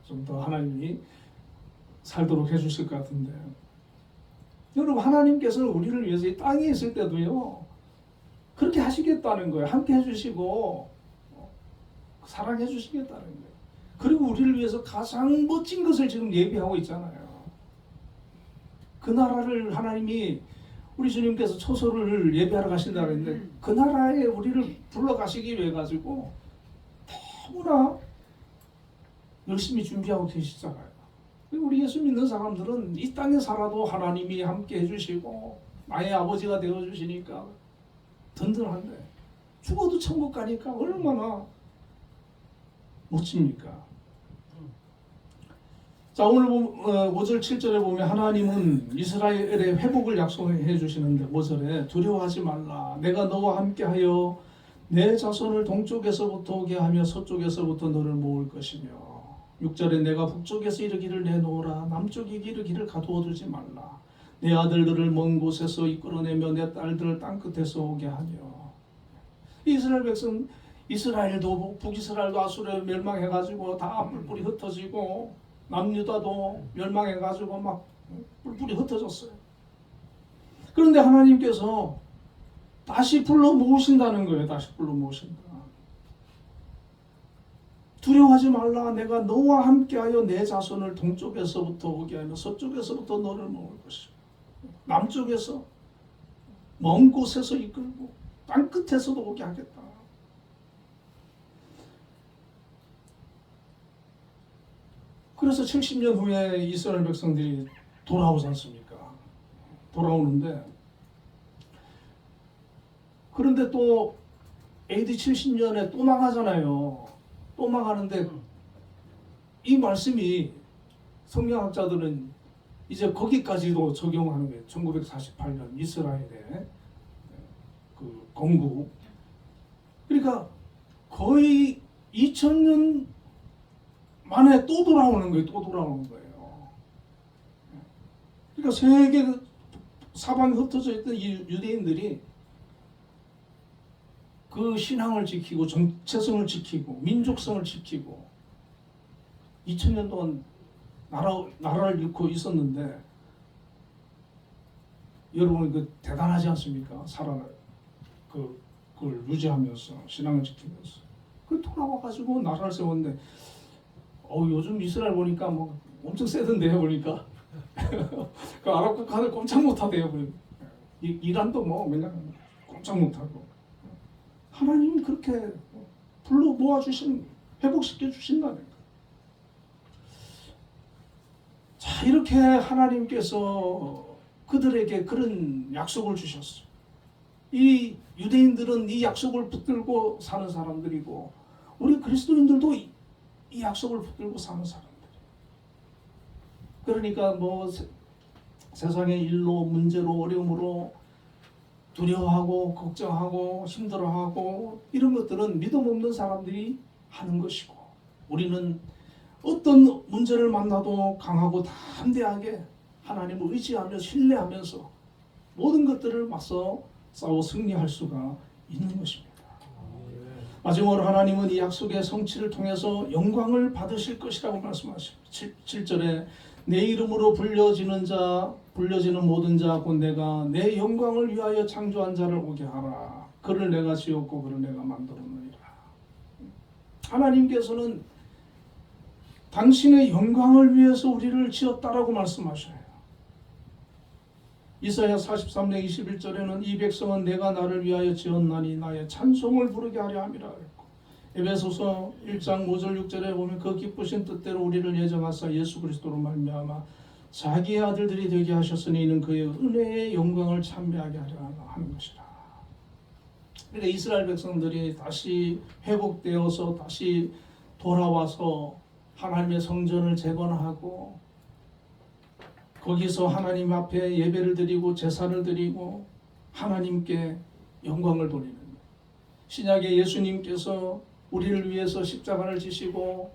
좀 더 하나님이 살도록 해주실 것 같은데, 여러분, 하나님께서는 우리를 위해서 이 땅에 있을 때도요 그렇게 하시겠다는 거예요. 함께 해주시고 사랑해 주시겠다는 거예요. 그리고 우리를 위해서 가장 멋진 것을 지금 예비하고 있잖아요. 그 나라를 하나님이 우리 주님께서 초소를 예배하러 가신다고 했는데 그 나라에 우리를 불러가시기 위해 가지고 너무나 열심히 준비하고 계시잖아요. 우리 예수 믿는 사람들은 이 땅에 살아도 하나님이 함께 해주시고 나의 아버지가 되어주시니까 든든한데 죽어도 천국 가니까 얼마나 멋집니까? 자, 오늘 5절 7절에 보면 하나님은 이스라엘의 회복을 약속해 주시는데 5절에 두려워하지 말라. 내가 너와 함께하여 내 자손을 동쪽에서부터 오게 하며 서쪽에서부터 너를 모을 것이며 6절에 내가 북쪽에서 이르기를 내놓으라. 남쪽에 이르기를 가두어 두지 말라. 내 아들들을 먼 곳에서 이끌어내며 내 딸들을 땅끝에서 오게 하며. 이스라엘 백성, 이스라엘도 북이스라엘도 아수르에 멸망해가지고 다 뿔뿔이 흩어지고 남유다도 멸망해가지고 막 뿔뿔이 흩어졌어요. 그런데 하나님께서 다시 불러 모으신다는 거예요. 다시 불러 모으신다. 두려워하지 말라. 내가 너와 함께하여 내 자손을 동쪽에서부터 오게 하며 서쪽에서부터 너를 모을 것이고 남쪽에서 먼 곳에서 이끌고 땅 끝에서도 오게 하겠다. 그래서 70년 후에 이스라엘 백성들이 돌아오지 않습니까? 돌아오는데 그런데 또 AD 70년에 또 망하잖아요. 또 망하는데 이 말씀이 성경학자들은 이제 거기까지도 적용하는 거예요. 1948년 이스라엘의 그 건국. 그러니까 거의 2000년 만에 또 돌아오는 거예요. 또 돌아오는 거예요. 그러니까 세계 사방에 흩어져 있던 이 유대인들이 그 신앙을 지키고 정체성을 지키고 민족성을 지키고 2000년 동안 나라를 잃고 있었는데 여러분 그 대단하지 않습니까? 그걸 유지하면서 신앙을 지키면서 그 돌아와가지고 나라를 세웠는데 요즘 이스라엘 보니까 뭐 엄청 세던데요 보니까 그 아랍 국가들 꼼짝 못하대요. 이란도 뭐 맨날 꼼짝 못하고 하나님은 그렇게 불러 모아주신 회복시켜 주신다는 거예요. 자, 이렇게 하나님께서 그들에게 그런 약속을 주셨어요. 이 유대인들은 이 약속을 붙들고 사는 사람들이고 우리 그리스도인들도 이 약속을 붙들고 사는 사람들이에요. 그러니까 뭐 세상의 일로 문제로 어려움으로 두려워하고 걱정하고 힘들어하고 이런 것들은 믿음 없는 사람들이 하는 것이고 우리는 어떤 문제를 만나도 강하고 담대하게 하나님을 의지하며 신뢰하면서 모든 것들을 맞서 싸워 승리할 수가 있는 것입니다. 마지막으로 하나님은 이 약속의 성취를 통해서 영광을 받으실 것이라고 말씀하십니다. 7절에 내 이름으로 불려지는 모든 자 곧 내가 내 영광을 위하여 창조한 자를 오게 하라. 그를 내가 지었고 그를 내가 만들었느니라. 하나님께서는 당신의 영광을 위해서 우리를 지었다라고 말씀하셔요. 이사야 43장 21절에는 이 백성은 내가 나를 위하여 지었나니 나의 찬송을 부르게 하려 함이라 했고 에베소서 1장 5절 6절에 보면 그 기쁘신 뜻대로 우리를 예정하사 예수 그리스도로 말미암아 자기의 아들들이 되게 하셨으니 이는 그의 은혜의 영광을 찬미하게 하려 하는 것이라. 그러니까 이스라엘 백성들이 다시 회복되어서 다시 돌아와서 하나님의 성전을 재건하고 거기서 하나님 앞에 예배를 드리고 제사를 드리고 하나님께 영광을 돌리는 신약의 예수님께서 우리를 위해서 십자가를 지시고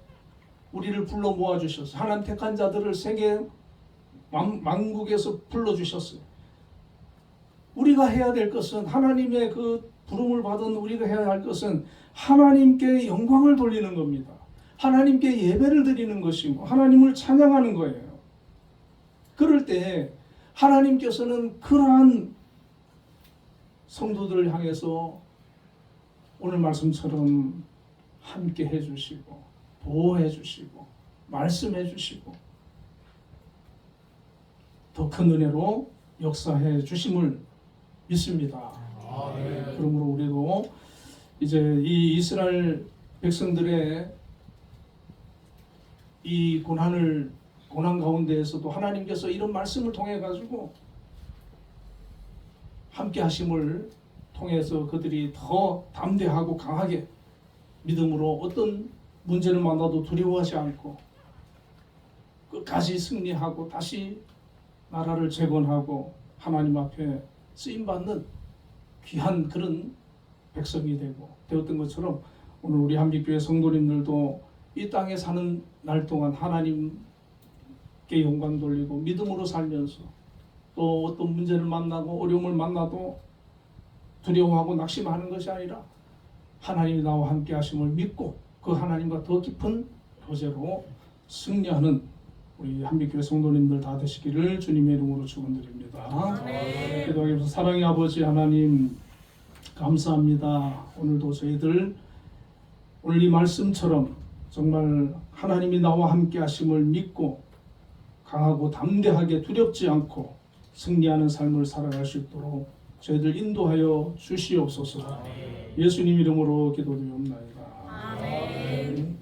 우리를 불러 모아주셨어요. 하나님 택한 자들을 세계 만국에서 불러주셨어요. 우리가 해야 될 것은 하나님의 그 부름을 받은 우리가 해야 할 것은 하나님께 영광을 돌리는 겁니다. 하나님께 예배를 드리는 것이고 하나님을 찬양하는 거예요. 그럴 때 하나님께서는 그러한 성도들을 향해서 오늘 말씀처럼 함께 해주시고 보호해 주시고 말씀해 주시고 더 큰 은혜로 역사해 주심을 믿습니다. 그러므로 우리도 이제 이 이스라엘 백성들의 이 고난 가운데에서도 하나님께서 이런 말씀을 통해 가지고 함께 하심을 통해서 그들이 더 담대하고 강하게 믿음으로 어떤 문제를 만나도 두려워하지 않고 끝까지 승리하고 다시 나라를 재건하고 하나님 앞에 쓰임받는 귀한 그런 백성이 되었던 것처럼 오늘 우리 한빛교회 성도님들도 이 땅에 사는 날 동안 하나님께 영광 돌리고 믿음으로 살면서 또 어떤 문제를 만나고 어려움을 만나도 두려워하고 낙심하는 것이 아니라 하나님이 나와 함께 하심을 믿고 그 하나님과 더 깊은 교제로 승리하는 우리 한빛교회 성도님들 다 되시기를 주님의 이름으로 축원드립니다. 기도하면서 사랑의 아버지 하나님 감사합니다. 오늘도 저희들 오늘 이 말씀처럼 정말 하나님이 나와 함께 하심을 믿고 강하고 담대하게 두렵지 않고 승리하는 삶을 살아갈 수 있도록 저희들 인도하여 주시옵소서. 예수님 이름으로 기도드리옵나이다. 아멘.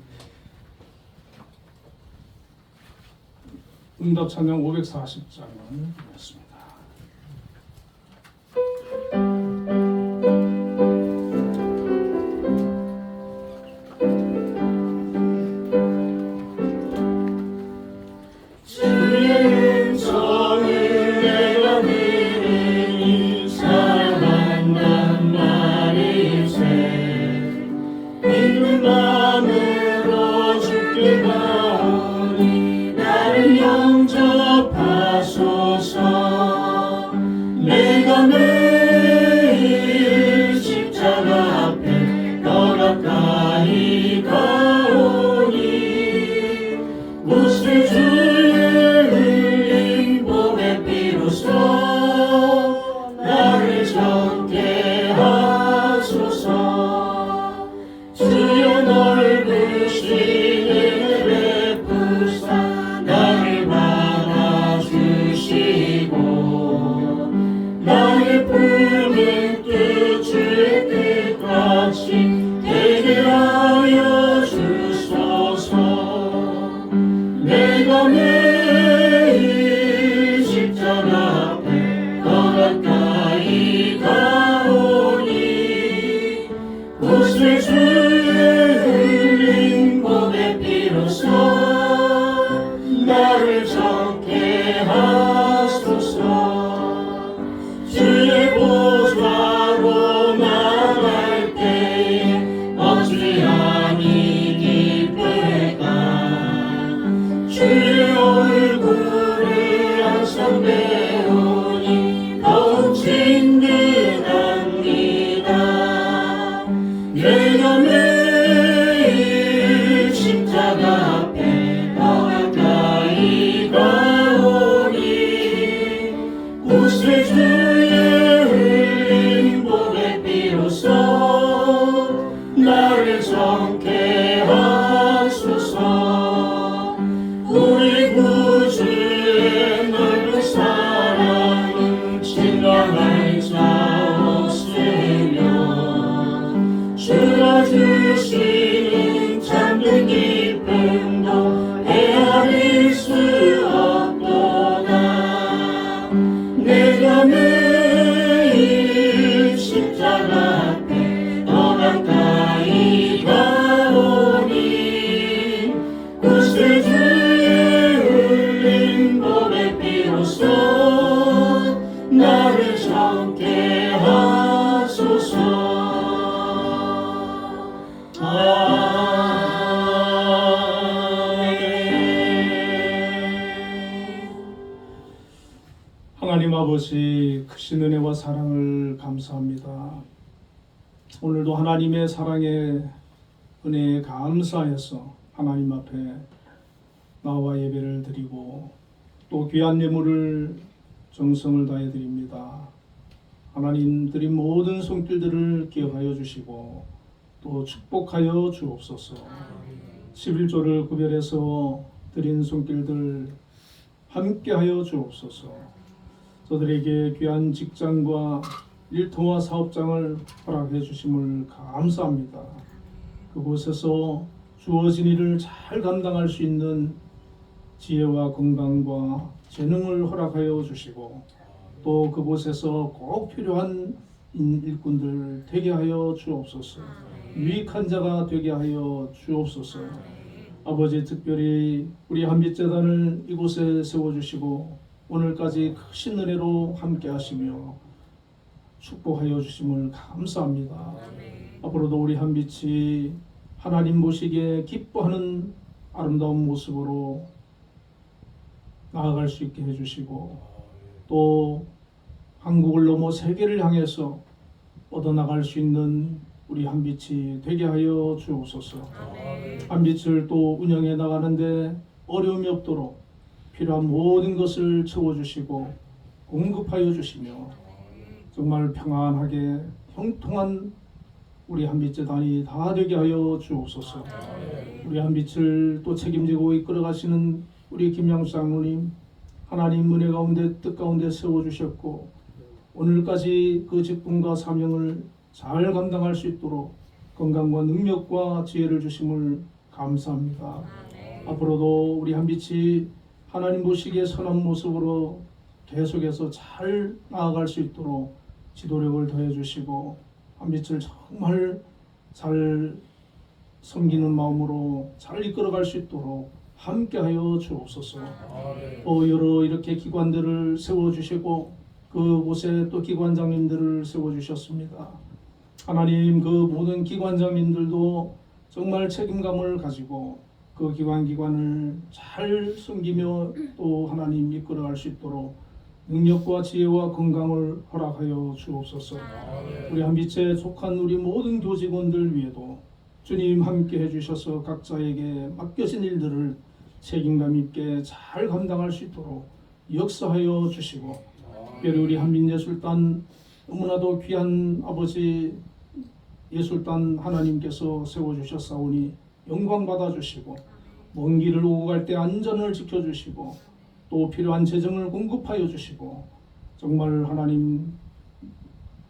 응답 찬양 540장을 드렸습니다. 내가 매일 십자가 앞에 더 가까이 가오니 구세 주의 흘린 몸의 피로써 나를 정케하소서. 주여 넓으신 은혜 베푸사 나를 받아주시고 나의 품은 뜻 주의 뜻같이 되게 하여 주소서. 내가 매일 십자가 앞에 더 가까이 가오니 구세 주의 흘린 몸의 피로써 나를 정케하소서. 주의 보좌로 나갈 때에 어찌하니 기쁠까. 주의 얼굴을 항상 배우니 더욱 친근합니다. 내가 매일 십자가 앞에 더 가까이 가오니 구세 주의 흘린 몸의 피로써 나를 정케하소서. 우리 구주의 넓은 사랑은 증명할 자 없으며 주가 주시는 참된 기쁨도 헤아릴 수 없도다. 내가 매일 십자가 앞에 더 가까이 가오니 구세 주의 흘린 몸의 피로써 나를 정케하소서. 하나님 아버지 크신 은혜와 사랑을 감사합니다. 오늘도 하나님의 사랑에 은혜에 감사해서 하나님 앞에 나와 예배를 드리고 또 귀한 예물을 정성을 다해 드립니다. 하나님 드린 모든 손길들을 기억하여 주시고 또 축복하여 주옵소서. 11조를 구별해서 드린 손길들 함께하여 주옵소서. 저들에게 귀한 직장과 일터와 사업장을 허락해 주심을 감사합니다. 그곳에서 주어진 일을 잘 감당할 수 있는 지혜와 건강과 재능을 허락하여 주시고 또 그곳에서 꼭 필요한 일꾼들 되게 하여 주옵소서. 유익한 자가 되게 하여 주옵소서. 아버지 특별히 우리 한빛재단을 이곳에 세워주시고 오늘까지 크신 은혜로 함께 하시며 축복하여 주심을 감사합니다. 앞으로도 우리 한빛이 하나님 보시기에 기뻐하는 아름다운 모습으로 나아갈 수 있게 해주시고 또 한국을 넘어 세계를 향해서 얻어나갈 수 있는 우리 한빛이 되게 하여 주옵소서. 한빛을 또 운영해 나가는데 어려움이 없도록 필요한 모든 것을 채워주시고 공급하여 주시며 정말 평안하게 형통한 우리 한빛재단이 다 되게 하여 주옵소서. 우리 한빛을 또 책임지고 이끌어 가시는 우리 김양수 장로님, 하나님 은혜 가운데 뜻 가운데 세워주셨고 오늘까지 그 직분과 사명을 잘 감당할 수 있도록 건강과 능력과 지혜를 주심을 감사합니다. 앞으로도 우리 한빛이 하나님 보시기에 선한 모습으로 계속해서 잘 나아갈 수 있도록 지도력을 더해 주시고 한빛을 정말 잘 섬기는 마음으로 잘 이끌어갈 수 있도록 함께하여 주옵소서. 또 여러 이렇게 기관들을 세워주시고 그곳에 또 기관장님들을 세워주셨습니다. 하나님 그 모든 기관장님들도 정말 책임감을 가지고 그 기관을 잘 섬기며 또 하나님 이끌어갈 수 있도록 능력과 지혜와 건강을 허락하여 주옵소서. 우리 한빛에 속한 우리 모든 교직원들 위에도 주님 함께 해주셔서 각자에게 맡겨진 일들을 책임감 있게 잘 감당할 수 있도록 역사하여 주시고 특별히 우리 한빛예술단 너무나도 귀한 아버지 예술단 하나님께서 세워주셨사오니 영광 받아주시고 먼 길을 오고 갈 때 안전을 지켜주시고 또 필요한 재정을 공급하여 주시고 정말 하나님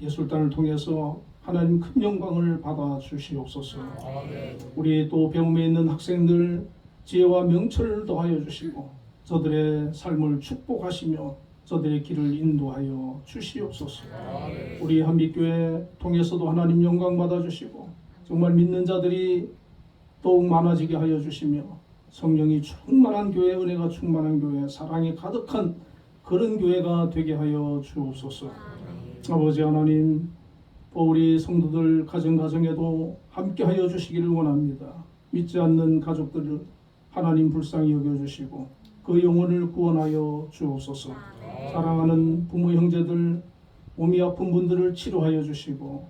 예술단을 통해서 하나님 큰 영광을 받아 주시옵소서. 우리 또 배움에 있는 학생들 지혜와 명철을 더하여 주시고 저들의 삶을 축복하시며 저들의 길을 인도하여 주시옵소서. 우리 한빛교회 통해서도 하나님 영광 받아 주시고 정말 믿는 자들이 더욱 많아지게 하여 주시며 성령이 충만한 교회, 은혜가 충만한 교회, 사랑이 가득한 그런 교회가 되게 하여 주옵소서. 아버지 하나님, 또 우리 성도들 가정에도 함께 하여 주시기를 원합니다. 믿지 않는 가족들을 하나님 불쌍히 여겨주시고 그 영혼을 구원하여 주옵소서. 사랑하는 부모 형제들 몸이 아픈 분들을 치료하여 주시고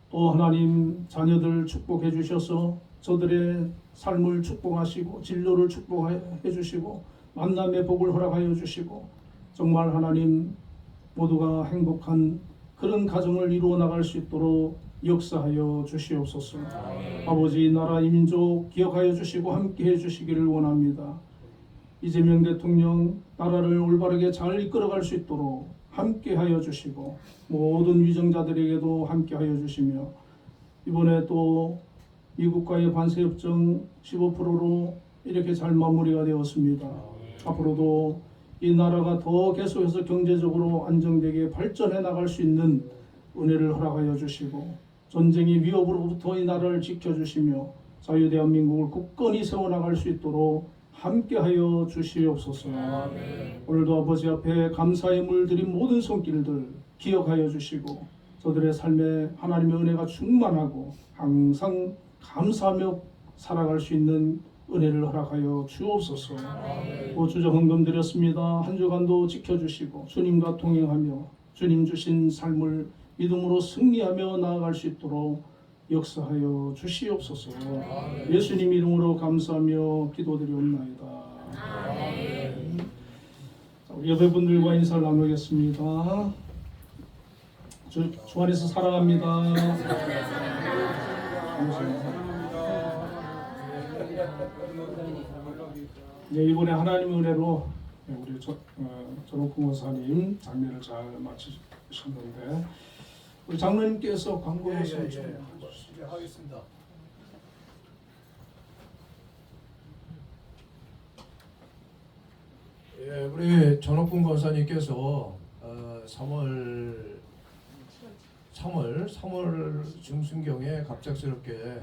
또 하나님 자녀들 축복해 주셔서 저들의 삶을 축복하시고 진로를 축복해 주시고 만남의 복을 허락하여 주시고 정말 하나님 모두가 행복한 그런 가정을 이루어 나갈 수 있도록 역사하여 주시옵소서. 아버지 나라 이 민족 기억하여 주시고 함께해 주시기를 원합니다. 이재명 대통령 나라를 올바르게 잘 이끌어갈 수 있도록 함께하여 주시고 모든 위정자들에게도 함께하여 주시며 이번에 또 미국과의 관세협정 15%로 이렇게 잘 마무리가 되었습니다. 앞으로도 이 나라가 더 계속해서 경제적으로 안정되게 발전해 나갈 수 있는 은혜를 허락하여 주시고 전쟁의 위협으로부터 이 나라를 지켜주시며 자유대한민국을 굳건히 세워나갈 수 있도록 함께하여 주시옵소서. 오늘도 아버지 앞에 감사의 물들인 모든 손길들 기억하여 주시고 저들의 삶에 하나님의 은혜가 충만하고 항상 감사하며 살아갈 수 있는 은혜를 허락하여 주옵소서. 주저 헌금 드렸습니다. 한 주간도 지켜주시고 주님과 동행하며 주님 주신 삶을 믿음으로 승리하며 나아갈 수 있도록 역사하여 주시옵소서. 예수님 이름으로 감사하며 기도드리옵나이다. 우리 옆에분들과 인사를 나누겠습니다. 주 안에서 사랑합니다. 네, 이번에 하나님의 은혜로 우리 전옥훈 원사님 장례를 잘 마치셨는데 우리 장로님께서 광고 말씀 좀 하겠습니다. 예, 우리 전옥훈 권사님께서 3월 중순경에 갑작스럽게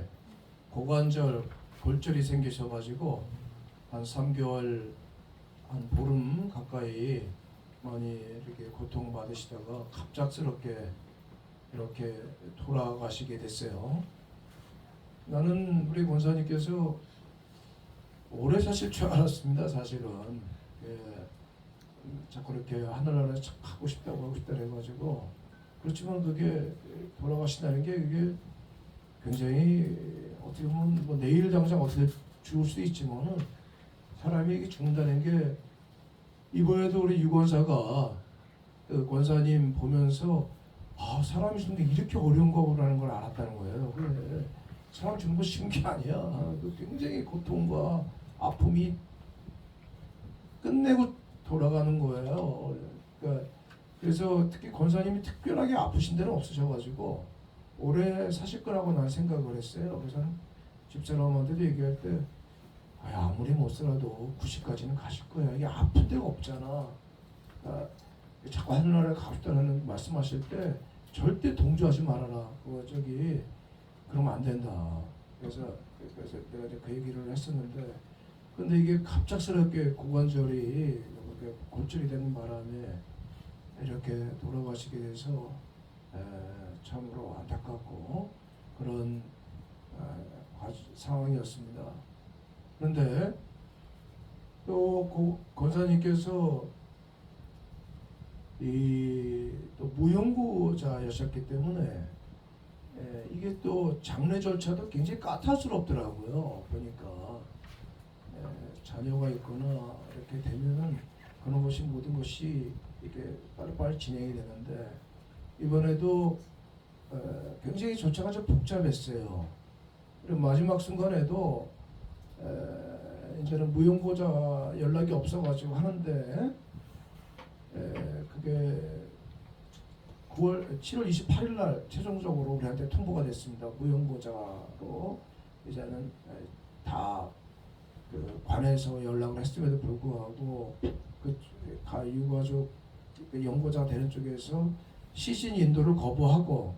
고관절 골절이 생기셔가지고 한 3개월 한 보름 가까이 많이 이렇게 고통받으시다가 갑작스럽게 이렇게 돌아가시게 됐어요. 나는 우리 권사님께서 오래 사실 줄 알았습니다. 사실은 자꾸 이렇게 하늘나라에 하고 싶다고 해가지고 그렇지만 그게 돌아가신다는 게 그게 굉장히 어떻게 보면 내일 당장 어떻게 죽을 수도 있지만은 사람이 이게 죽는다는 게 이번에도 우리 유권사가 그 권사님 보면서 사람이 죽는 게 이렇게 어려운 거라는 걸 알았다는 거예요. 그래, 사람 죽는 거 쉬운 게 아니야. 그 굉장히 고통과 아픔이 끝내고 돌아가는 거예요. 그러니까 그래서 특히 권사님이 특별하게 아프신 데는 없으셔가지고 오래 사실 거라고 난 생각을 했어요. 그래서 집사람한테도 얘기할 때 아무리 못 살아도 90까지는 가실 거야. 이게 아픈 데가 없잖아. 그러니까 자꾸 하늘나라에 가고 싶다는 말씀하실 때 절대 동조하지 말아라. 그러면 안 된다. 그래서 내가 이제 그 얘기를 했었는데, 근데 이게 갑작스럽게 고관절이 이렇게 골절이 되는 바람에 이렇게 돌아가시게 돼서 참으로 안타깝고 그런 상황이었습니다. 그런데 또 권사님께서 또 무용고자였었기 때문에 이게 또 장례 절차도 굉장히 까탈스럽더라고요. 보니까 자녀가 있거나 이렇게 되면은 그런 것이 모든 것이 이렇게 빨리빨리 진행이 되는데 이번에도 굉장히 절차가 좀 복잡했어요. 그리고 마지막 순간에도 이제는 무용고자 연락이 없어가지고 하는데 그게 7월 28일 날 최종적으로 우리한테 통보가 됐습니다. 무용고자로 이제는 다 그 관에서 연락을 했음에도 불구하고 그 유가족 연고자 되는 쪽에서 시신 인도를 거부하고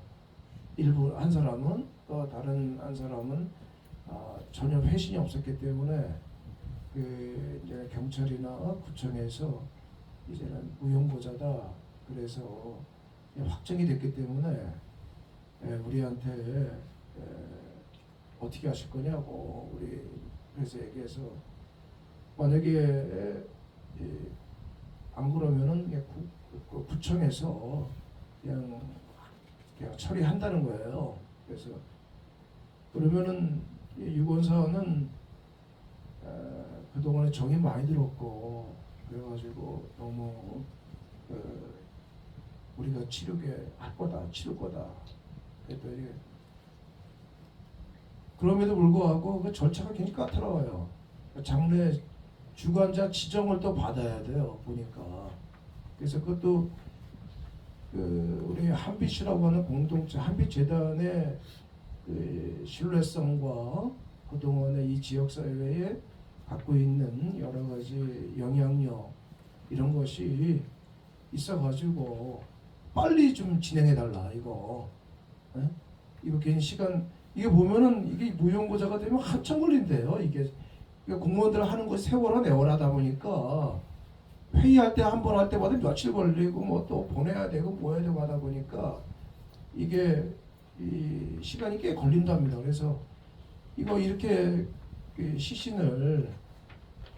일부 한 사람은 또 다른 한 사람은 전혀 회신이 없었기 때문에 이제 경찰이나 구청에서 이제는 무용고자다 그래서 확정이 됐기 때문에 우리한테 어떻게 하실 거냐고 우리 그래서 얘기해서 만약에 안 그러면은 구청에서 그냥 처리한다는 거예요. 그래서 그러면은 유권사는 그동안에 정이 많이 들었고 그래가지고 너무 우리가 치를 거다. 그랬더니 그럼에도 불구하고 그 절차가 굉장히 까다로워요. 장례 주관자 지정을 또 받아야 돼요. 보니까 그래서 그것도 우리 한빛이라고 하는 공동체 한빛재단의 그 신뢰성과 그동안에 이 지역사회에 갖고 있는 여러 가지 영향력 이런 것이 있어가지고 빨리 좀 진행해달라 이거. 이거 괜히 시간 이게 보면은 이게 무용고자가 되면 한참 걸린대요. 이게 공무원들 하는 거 세월아 내월하다 보니까 회의할 때 한 번 할 때마다 며칠 걸리고 뭐 또 보내야 되고 뭐 해야 되고 하다 보니까 이게 이 시간이 꽤 걸린답니다. 그래서 이거 이렇게 시신을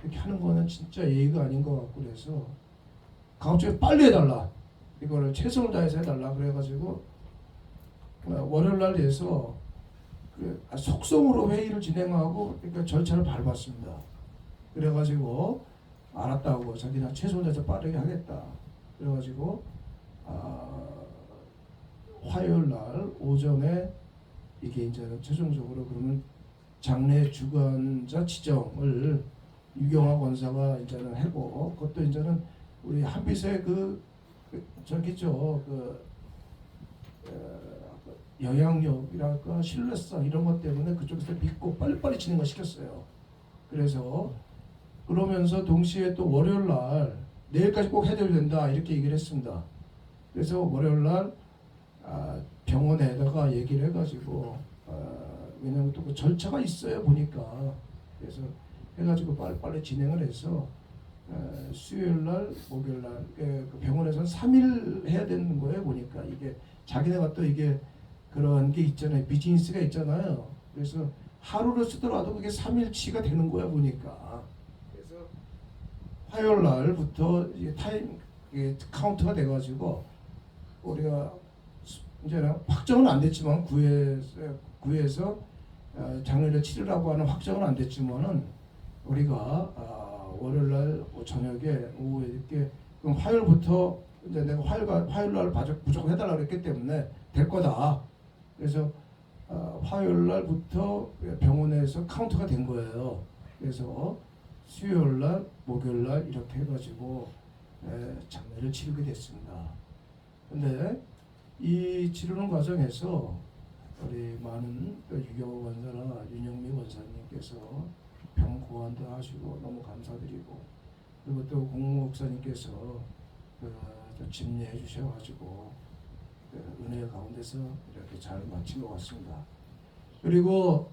이렇게 하는 거는 진짜 예의가 아닌 것 같고 그래서 가급적이 빨리 해달라. 이거를 최선을 다해서 해달라. 그래가지고 월요일 날 돼서 속성으로 회의를 진행하고 그러니까 절차를 밟았습니다. 그래가지고 알았다고 자기는 최선을 다해서 빠르게 하겠다. 그래가지고 화요일 날 오전에 이게 이제는 최종적으로 그러면 장례 주관자 지정을 유경화 권사가 이제는 하고 그것도 이제는 우리 한빛의 영향력이랄까 신뢰성 이런 것 때문에 그쪽에서 믿고 빨리빨리 진행을 시켰어요. 그래서 그러면서 동시에 또 월요일 날 내일까지 꼭 해야 된다 이렇게 얘기를 했습니다. 그래서 월요일 날 병원에다가 얘기를 해가지고 왜냐면 또 그 절차가 있어요 보니까 그래서 해가지고 빨리 진행을 해서 수요일 날 목요일 날 그 병원에서는 3일 해야 되는 거예요 보니까 이게 자기네가 또 이게 그런 게 있잖아요 비즈니스가 있잖아요. 그래서 하루를 쓰더라도 그게 3일치가 되는 거야 보니까. 그래서 화요일 날부터 타임 카운트가 돼가지고 우리가 이제 확정은 안 됐지만 구에서 장례를 치르라고 하는 확정은 안 됐지만은 우리가 월요일 날 저녁에 오후에 이렇게 그럼 화요일부터 이제 내가 화요일 날 무조건 해달라고 그랬기 때문에 될 거다. 그래서 화요일 날부터 병원에서 카운트가 된 거예요. 그래서 수요일 날, 목요일 날 이렇게 해가지고 장례를 치르게 됐습니다. 근데 이 치르는 과정에서 우리 많은 유경호 권사나 윤영미 권사님께서 병 고안도 하시고 너무 감사드리고, 그리고 또 공무 목사님께서 또 집례해 주셔가지고 은혜 가운데서 이렇게 잘 마친 것 같습니다. 그리고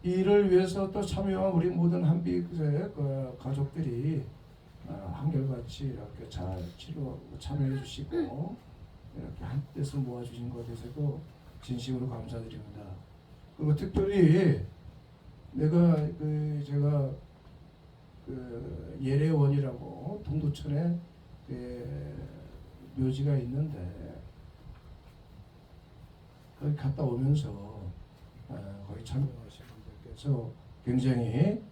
이를 위해서 또 참여한 우리 모든 한빛의 가족들이 한결같이 이렇게 잘 참여해 주시고 이렇게 한 뜻을 모아주신 것에 대해서도 진심으로 감사드립니다. 그리고 특별히 제가 예래원이라고 동두천에 묘지가 있는데 거기 갔다 오면서 거기 참여하신 분들께서 굉장히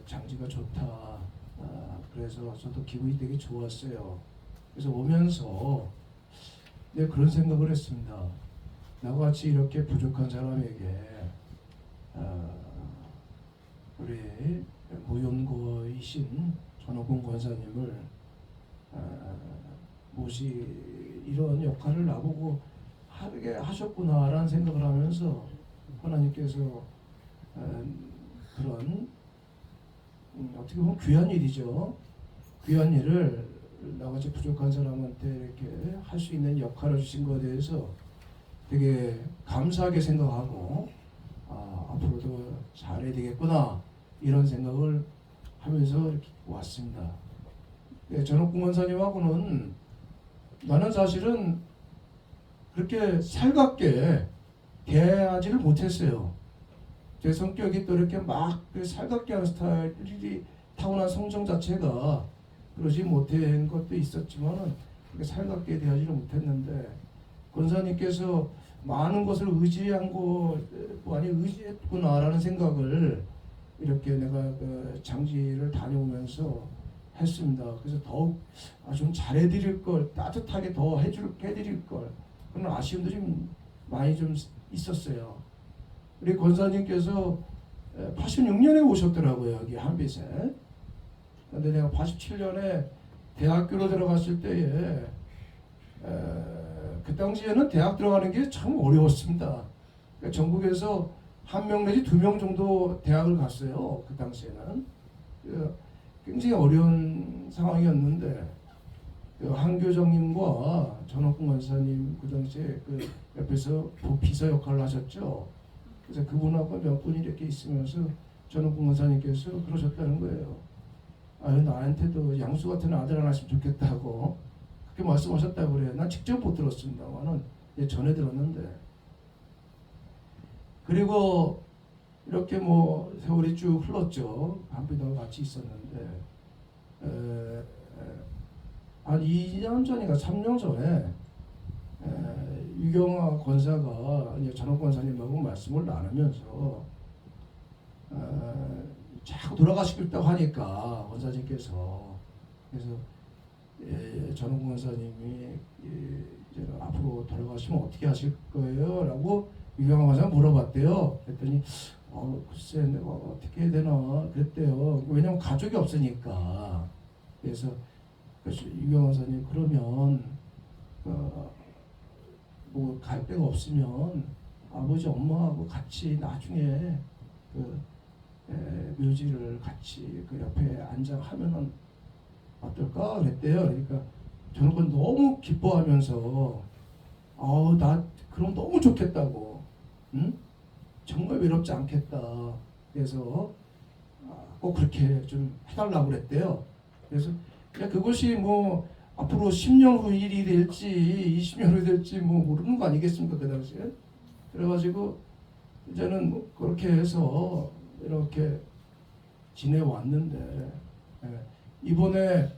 장지가 좋다. 그래서 저도 기분이 되게 좋았어요. 그래서 오면서 내가 그런 생각을 했습니다. 나같이 이렇게 부족한 사람에게 우리 무연고이신 전호곤 권사님을 이런 역할을 나보고 하게 하셨구나라는 생각을 하면서 하나님께서 그런 어떻게 보면 귀한 일이죠. 귀한 일을 나같이 부족한 사람한테 이렇게 할 수 있는 역할을 주신 것에 대해서 되게 감사하게 생각하고 앞으로도 잘해야 되겠구나 이런 생각을 하면서 이렇게 왔습니다. 전옥궁 권사님하고는 나는 사실은 그렇게 살갑게 대하지를 못했어요. 제 성격이 또 이렇게 막 살갑게 하는 스타일이 타고난 성정 자체가 그러지 못한 것도 있었지만은 그렇게 살갑게 대하지를 못했는데 권사님께서 많은 것을 의지했구나라는 생각을 이렇게 내가 장지를 다녀오면서 했습니다. 그래서 더욱 좀 잘해드릴 걸, 따뜻하게 더 해드릴 걸, 그런 아쉬움들이 많이 좀 있었어요. 우리 권사님께서 86년에 오셨더라고요, 여기 한빛에. 근데 내가 87년에 대학교로 들어갔을 때에 그 당시에는 대학 들어가는 게 참 어려웠습니다. 그러니까 전국에서 1명 내지 2명 정도 대학을 갔어요. 그 당시에는 굉장히 어려운 상황이었는데 한교정님과 전옥궁 권사님 그 당시에 옆에서 비서 역할을 하셨죠. 그래서 그분하고 몇 분이 이렇게 있으면서 전옥궁 권사님께서 그러셨다는 거예요. 나한테도 양수 같은 아들 하나 있으면 좋겠다고 그렇게 말씀하셨다고 그래요. 난 직접 못 들었습니다만은 전에 들었는데. 그리고 이렇게 세월이 쭉 흘렀죠. 한빛하고 같이 있었는데 한 2년 전인가 3년 전에 유경아 권사가 전옥 권사님하고 말씀을 나누면서 자꾸 돌아가시겠다고 하니까 권사님께서 그래서 전옥 권사님이 이제 앞으로 돌아가시면 어떻게 하실 거예요? 라고 유경아 권사가 물어봤대요. 그랬더니 글쎄 내가 어떻게 해야 되나 그랬대요. 왜냐면 가족이 없으니까. 그래서 유경아 권사님 그러면 갈 데가 없으면 아버지 엄마하고 같이 나중에 묘지를 같이 옆에 앉아 하면은 어떨까 그랬대요. 그러니까 저는 그건 너무 기뻐하면서 나 그럼 너무 좋겠다고, 응? 정말 외롭지 않겠다. 그래서 꼭 그렇게 좀 해달라고 그랬대요. 그래서 그것이 앞으로 10년 후 일이 될지 20년 후 될지 모르는 거 아니겠습니까 그 당시에. 그래가지고 이제는 그렇게 해서 이렇게 지내왔는데 이번에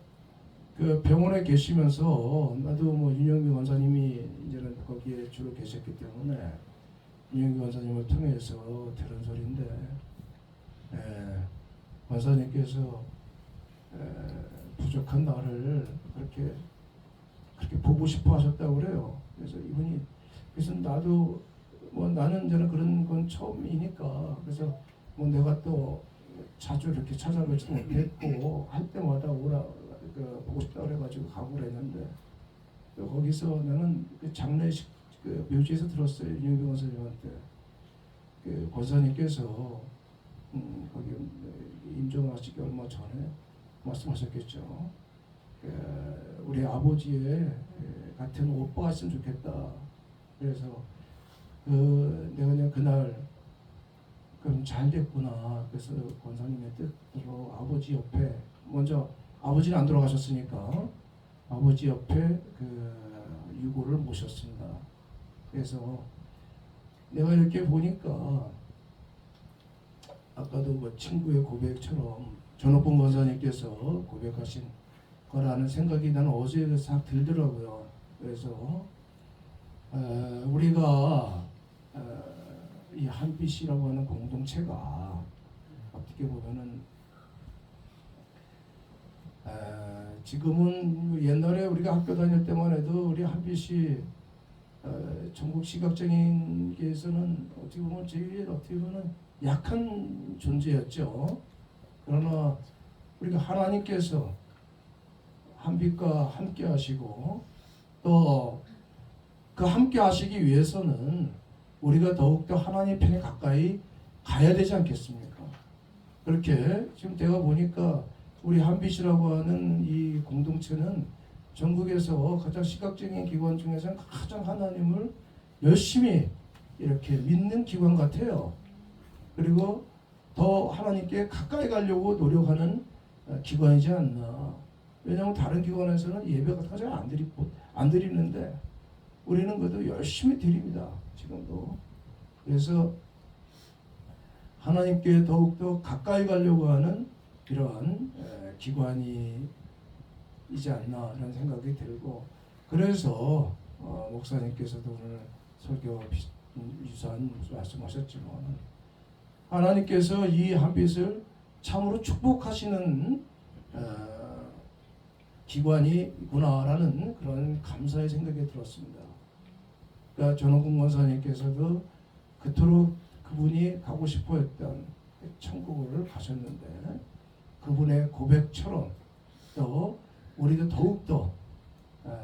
병원에 계시면서 나도 윤영미 원사님이 이제는 거기에 주로 계셨기 때문에 윤영미 원사님을 통해서 들은 소리인데 권사님께서 부족한 나를 그렇게 보고 싶어 하셨다고 그래요. 그래서 이분이 그래서 나도 뭐 나는 저는 그런 건 처음이니까 그래서 뭐 내가 또 자주 이렇게 찾아뵙지도 못했고 할 때마다 오라 보고 싶다 그래가지고 가고 그랬는데 또 거기서 나는 그 장례식 그 묘지에서 들었어요. 윤병원 선생님한테 그 권사님께서 거기 임종하시기 얼마 전에 말씀하셨겠죠. 우리 아버지의 같은 오빠가 있으면 좋겠다. 그래서 내가 그냥 그날 그럼 잘 됐구나. 그래서 권사님의 뜻대로 아버지 옆에 먼저 아버지는 안 돌아가셨으니까 아버지 옆에 그 유고를 모셨습니다. 그래서 내가 이렇게 보니까 아까도 뭐 친구의 고백처럼 전옥봉 권사님께서 고백하신 거라는 생각이 나는 어제 싹 들더라고요. 그래서 우리가 이 한빛이라고 하는 공동체가 어떻게 보면은 지금은 옛날에 우리가 학교 다닐 때만 해도 우리 한빛이 전국 시각장애인계에서는 어떻게 보면 제일 어떻게 보면 약한 존재였죠. 그러나 우리가 하나님께서 한빛과 함께 하시고 또 그 함께 하시기 위해서는 우리가 더욱더 하나님 편에 가까이 가야 되지 않겠습니까? 그렇게 지금 내가 보니까 우리 한빛이라고 하는 이 공동체는 전국에서 가장 시각장애인 기관 중에서는 가장 하나님을 열심히 이렇게 믿는 기관 같아요. 그리고 더 하나님께 가까이 가려고 노력하는 기관이지 않나. 왜냐하면 다른 기관에서는 예배 같은 거 잘 안 드리는데 우리는 그래도 열심히 드립니다. 지금도. 그래서 하나님께 더욱더 가까이 가려고 하는 이러한 기관이지 않나라는 생각이 들고 그래서 목사님께서도 오늘 설교 유사한 말씀하셨지만 하나님께서 이 한빛을 참으로 축복하시는 기관이구나라는 그런 감사의 생각이 들었습니다. 그러니까 전원국 권사님께서도 그토록 그분이 가고 싶어 했던 천국을 가셨는데 그분의 고백처럼 또 우리도 더욱더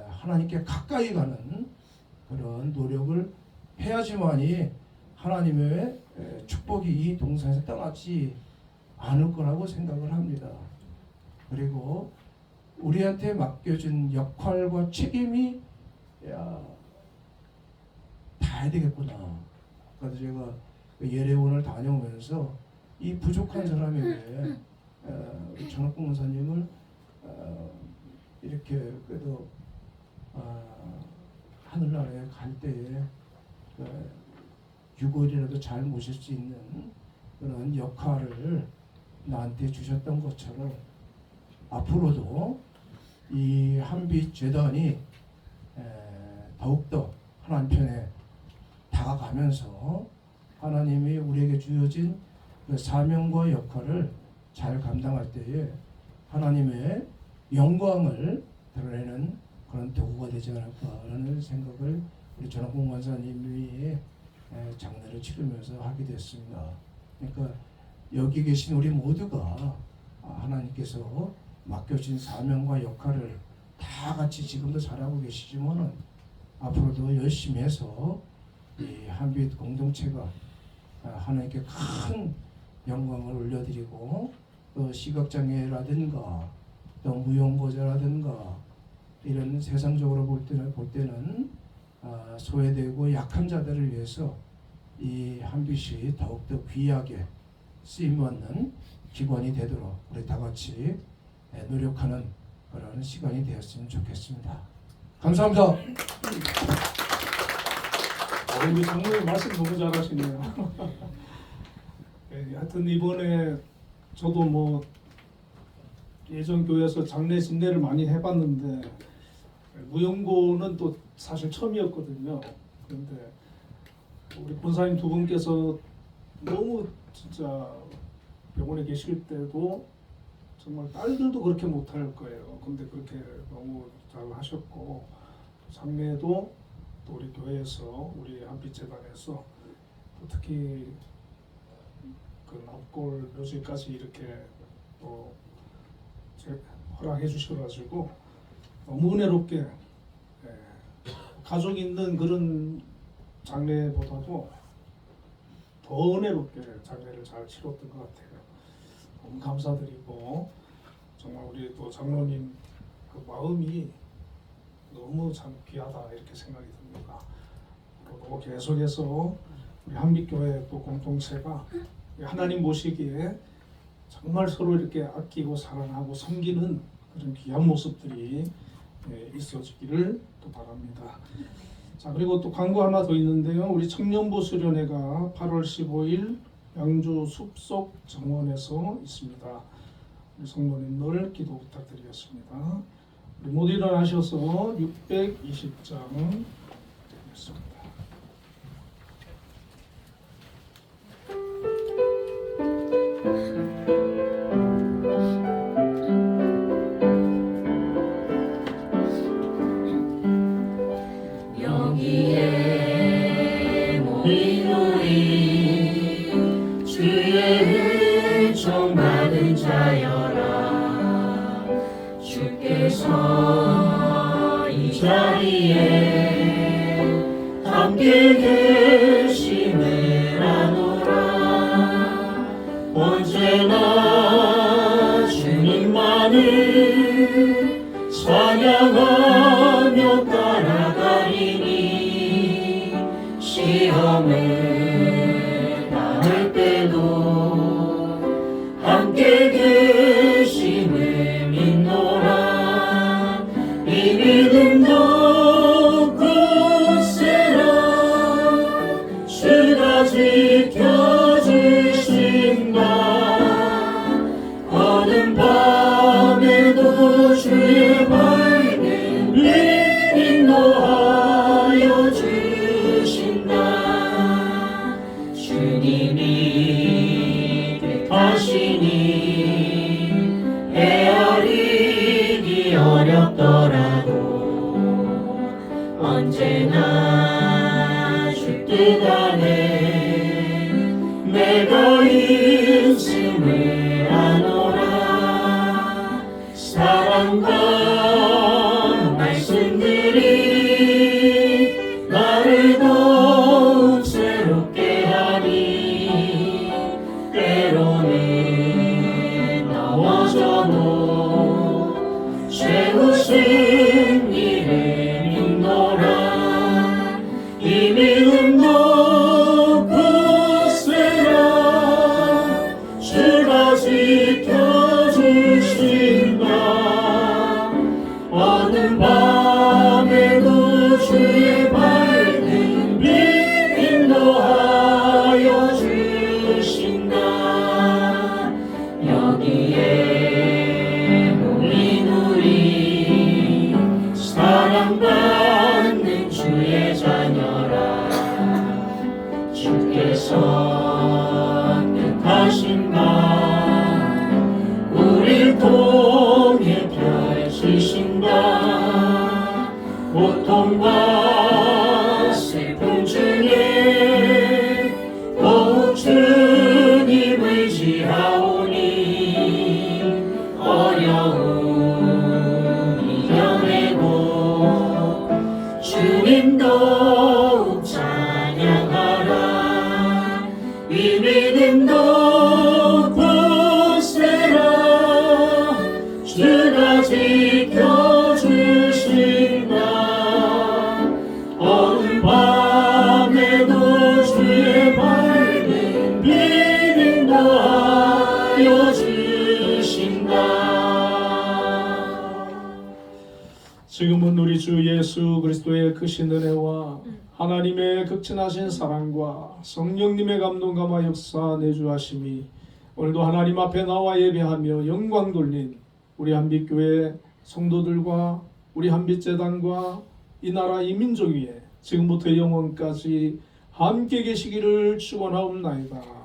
하나님께 가까이 가는 그런 노력을 해야지만이 하나님의 축복이 이 동산에서 떠나지 않을 거라고 생각을 합니다. 그리고 우리한테 맡겨진 역할과 책임이 다 해야 되겠구나. 그래서 제가 예레원을 다녀오면서 이 부족한 사람에게 우리 전학국 원사님을 이렇게 그래도 하늘나라에 갈 때에 유골이라도 잘 모실 수 있는 그런 역할을 나한테 주셨던 것처럼 앞으로도 이 한빛 재단이 더욱더 하나님 편에 다가가면서 하나님이 우리에게 주어진 그 사명과 역할을 잘 감당할 때에 하나님의 영광을 드러내는 그런 도구가 되지 않을까라는 생각을 우리 전학국 원사님이 장례를 치르면서 하게 됐습니다. 그러니까 여기 계신 우리 모두가 하나님께서 맡겨진 사명과 역할을 다 같이 지금도 잘하고 계시지만 앞으로도 열심히 해서 이 한빛 공동체가 하나님께 큰 영광을 올려드리고 또 시각장애라든가 또 무용고자라든가 이런 세상적으로 볼 때는 소외되고 약한 자들을 위해서 이 한빛이 더욱더 귀하게 쓰임받는 기관이 되도록 우리 다 같이 노력하는 그런 시간이 되었으면 좋겠습니다. 감사합니다. 우리 장로님 말씀 너무 잘하시네요. 하여튼 이번에 저도 뭐 예전 교회에서 장례 진례를 많이 해봤는데 무용고는 또 사실 처음이었거든요. 그런데 우리 본사님 두 분께서 너무 진짜 병원에 계실 때도 정말 딸들도 그렇게 못할 거예요. 근데 그렇게 너무 잘 하셨고, 장례도 또 우리 교회에서, 우리 한빛재단에서 특히 그 납골 묘지까지 이렇게 또 허락해 주셔가지고 너무 은혜롭게, 가족 있는 그런 장례보다도 더 은혜롭게 장례를 잘 치렀던 것 같아요. 너무 감사드리고, 정말 우리 또 장로님 그 마음이 너무 참 귀하다 이렇게 생각이 듭니다. 또 계속해서 우리 한빛교회 또 공동체가 하나님 보시기에 정말 서로 이렇게 아끼고 사랑하고 섬기는 그런 귀한 모습들이 있어지기를 또 바랍니다. 자, 그리고 또 광고 하나 더 있는데요. 우리 청년부 수련회가 8월 15일 양주 숲속 정원에서 있습니다. 우리 성도님들 기도 부탁드리겠습니다. 우리 모두 일어나셔서 620장 드리겠습니다. 여기에 모인 우리 주의 은총 받은 자여라. 주께서 이 자리에 함께 계심을 아노라. 언제나 주님만을 찬양하며 따라가리니 시험을 당할 때도 함께 계심을 믿노라. 이 믿음도 굳세라. 주가 지켜주신다. 어두운 밤에도 주의 밝은 빛 인도하여 주신다. 주님이 뜻하시니 헤아리기 어렵더라도 언제나 주 뜻 안에 내가 있음을 아노라. 사랑과 말씀들이 나를 더욱 새롭게 하니 때로는 넘어져도 최우신 일을 믿노라. 이 믿음도 굳세라. 주가 지켜주신다. 어느 밤에도 주의 밝은 빛 인도하여 주신다. 여기에 모인 우리 사랑받는 주의 자녀라. 주께서 뜻하신 바 우릴 통해 펼치신다. 고통과 슬픔 중에 더욱 주님 의지하오니 어려움 이겨내고 주님 더욱 찬양하라. 이 믿음도 굳세라. 주가 지켜주신다. 어느 밤에도 주의 밝은 빛 인도하여 주신다. 지금은 우리 주 예수 그리스도의 크신 은혜와 하나님의 극진하신 사랑과 성령님의 감동감화 역사 내주하심이 오늘도 하나님 앞에 나와 예배하며 영광 돌린 우리 한빛교회 성도들과 우리 한빛재단과 이 나라 이 민족 위에 지금부터 영원까지 함께 계시기를 축원하옵나이다.